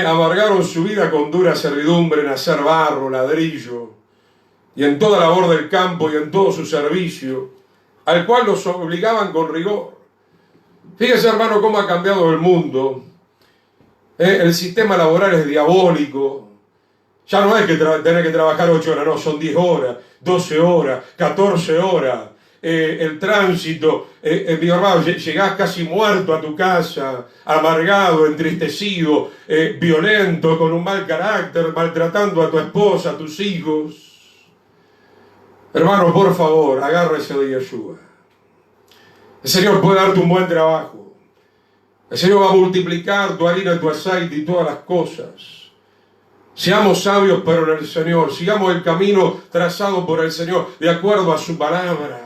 Amargaron su vida con dura servidumbre en hacer barro, ladrillo, y en toda labor del campo y en todo su servicio, al cual los obligaban con rigor. Fíjese, hermano, cómo ha cambiado el mundo. El sistema laboral es diabólico. Ya no es que tener que trabajar 8 horas, no, son 10 horas, 12 horas, 14 horas. el tránsito, mi hermano, llegás casi muerto a tu casa, amargado, entristecido, violento, con un mal carácter, maltratando a tu esposa, a tus hijos. Hermano, por favor, agárrese de Yeshua. El Señor puede darte un buen trabajo. El Señor va a multiplicar tu harina, tu aceite y todas las cosas. Seamos sabios, pero en el Señor. Sigamos el camino trazado por el Señor, de acuerdo a su palabra.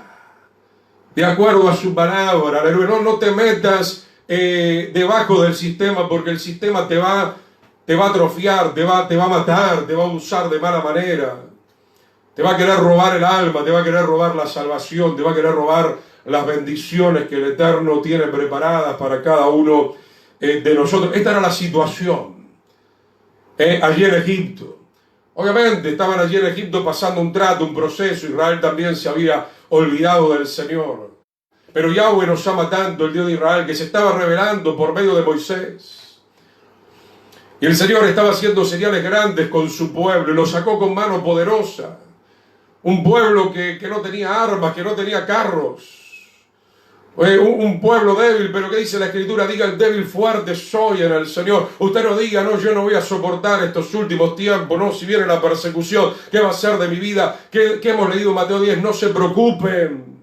De acuerdo a su palabra. Aleluya. No te metas debajo del sistema, porque el sistema te va a atrofiar, te va a matar, te va a usar de mala manera. Te va a querer robar el alma, te va a querer robar la salvación, te va a querer robar las bendiciones que el Eterno tiene preparadas para cada uno de nosotros. Esta era la situación allí en Egipto. Obviamente estaban allí en Egipto pasando un trato, un proceso. Israel también se había olvidado del Señor. Pero Yahweh nos ama tanto, el Dios de Israel, que se estaba revelando por medio de Moisés. Y el Señor estaba haciendo señales grandes con su pueblo y lo sacó con mano poderosa. Un pueblo que no tenía armas, que no tenía carros. Un pueblo débil, pero ¿qué dice la Escritura? Diga el débil, fuerte soy en el Señor. Usted no diga, no, yo no voy a soportar estos últimos tiempos, no, si viene la persecución, ¿qué va a ser de mi vida? ¿Qué hemos leído en Mateo 10? No se preocupen.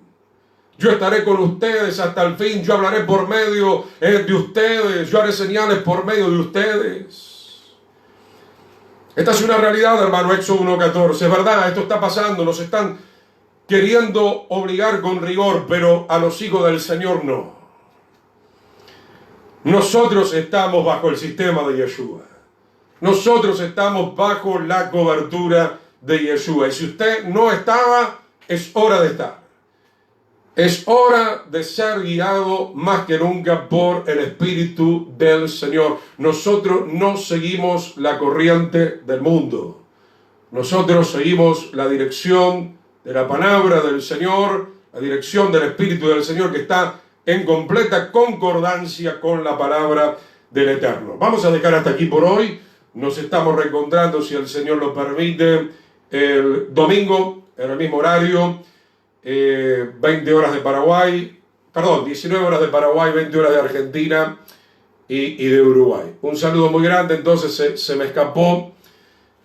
Yo estaré con ustedes hasta el fin, yo hablaré por medio de ustedes, yo haré señales por medio de ustedes. Esta es una realidad, hermano, Éxodo 1:14. Es verdad, esto está pasando, nos están queriendo obligar con rigor, pero a los hijos del Señor no. Nosotros estamos bajo el sistema de Yeshua. Nosotros estamos bajo la cobertura de Yeshua. Y si usted no estaba, es hora de estar. Es hora de ser guiado más que nunca por el Espíritu del Señor. Nosotros no seguimos la corriente del mundo. Nosotros seguimos la dirección de la palabra del Señor, la dirección del Espíritu del Señor, que está en completa concordancia con la palabra del Eterno. Vamos a dejar hasta aquí por hoy. Nos estamos reencontrando, si el Señor lo permite, el domingo, en el mismo horario, 20 horas de Paraguay, perdón, 19 horas de Paraguay, 20 horas de Argentina y de Uruguay. Un saludo muy grande, entonces se me escapó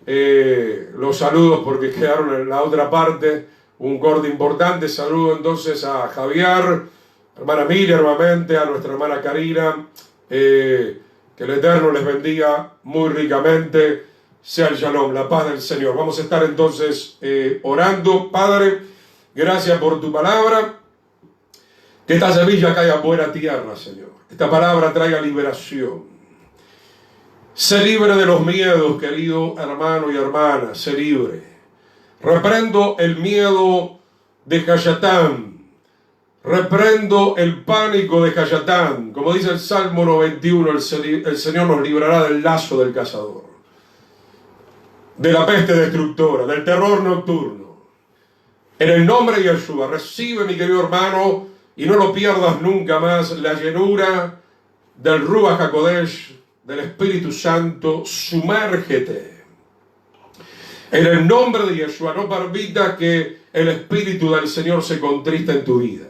los saludos porque quedaron en la otra parte, un corte importante. Saludo entonces a Javier, hermana Miriam nuevamente, a nuestra hermana Karina, que el Eterno les bendiga muy ricamente. Sea el Shalom, la paz del Señor. Vamos a estar entonces orando. Padre, gracias por tu palabra. Que esta semilla caiga en buena tierra, Señor. Esta palabra traiga liberación. Sé libre de los miedos, querido hermano y hermana. Sé libre. Reprendo el miedo de Hayatán. Reprendo el pánico de Hayatán. Como dice el Salmo 91, el Señor nos librará del lazo del cazador, de la peste destructora, del terror nocturno. En el nombre de Yeshua, recibe, mi querido hermano, y no lo pierdas nunca más, la llenura del Ruach HaKodesh, del Espíritu Santo. Sumérgete. En el nombre de Yeshua, no permita que el Espíritu del Señor se contriste en tu vida.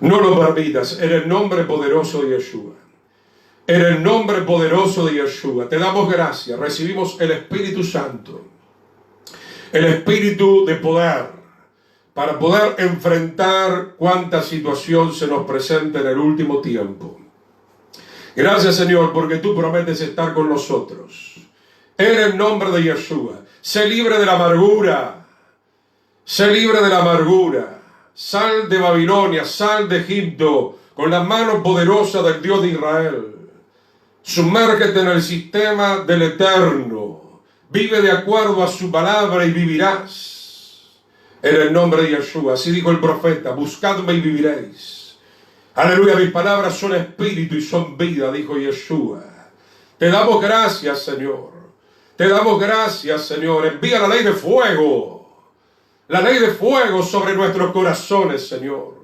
No lo permitas, en el nombre poderoso de Yeshua. En el nombre poderoso de Yeshua, te damos gracias, recibimos el Espíritu Santo. El espíritu de poder, para poder enfrentar cuánta situación se nos presenta en el último tiempo. Gracias, Señor, porque tú prometes estar con nosotros. En el nombre de Yeshua, sé libre de la amargura. Sé libre de la amargura. Sal de Babilonia, sal de Egipto, con la mano poderosa del Dios de Israel. Sumérgete en el sistema del Eterno. Vive de acuerdo a su palabra y vivirás. En el nombre de Yeshua. Así dijo el profeta: buscadme y viviréis. Aleluya, mis palabras son espíritu y son vida, dijo Yeshua. Te damos gracias, Señor. Te damos gracias, Señor. Envía la ley de fuego. La ley de fuego sobre nuestros corazones, Señor.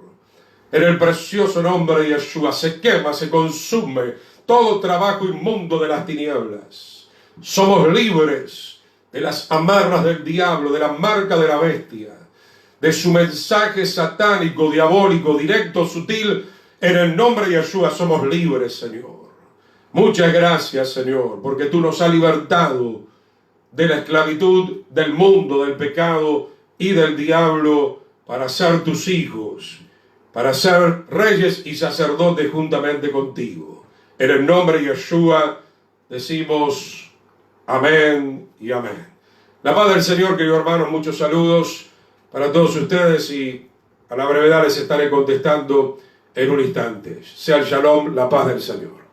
En el precioso nombre de Yeshua se quema, se consume todo trabajo inmundo de las tinieblas. Somos libres de las amarras del diablo, de la marca de la bestia. de su mensaje satánico, diabólico, directo, sutil. En el nombre de Yeshua somos libres, Señor. Muchas gracias, Señor, porque tú nos has libertado de la esclavitud del mundo, del pecado y del diablo, para ser tus hijos, para ser reyes y sacerdotes juntamente contigo. En el nombre de Yeshua decimos amén y amén. La paz del Señor, queridos hermanos, muchos saludos para todos ustedes y a la brevedad les estaré contestando en un instante. Sea el shalom, la paz del Señor.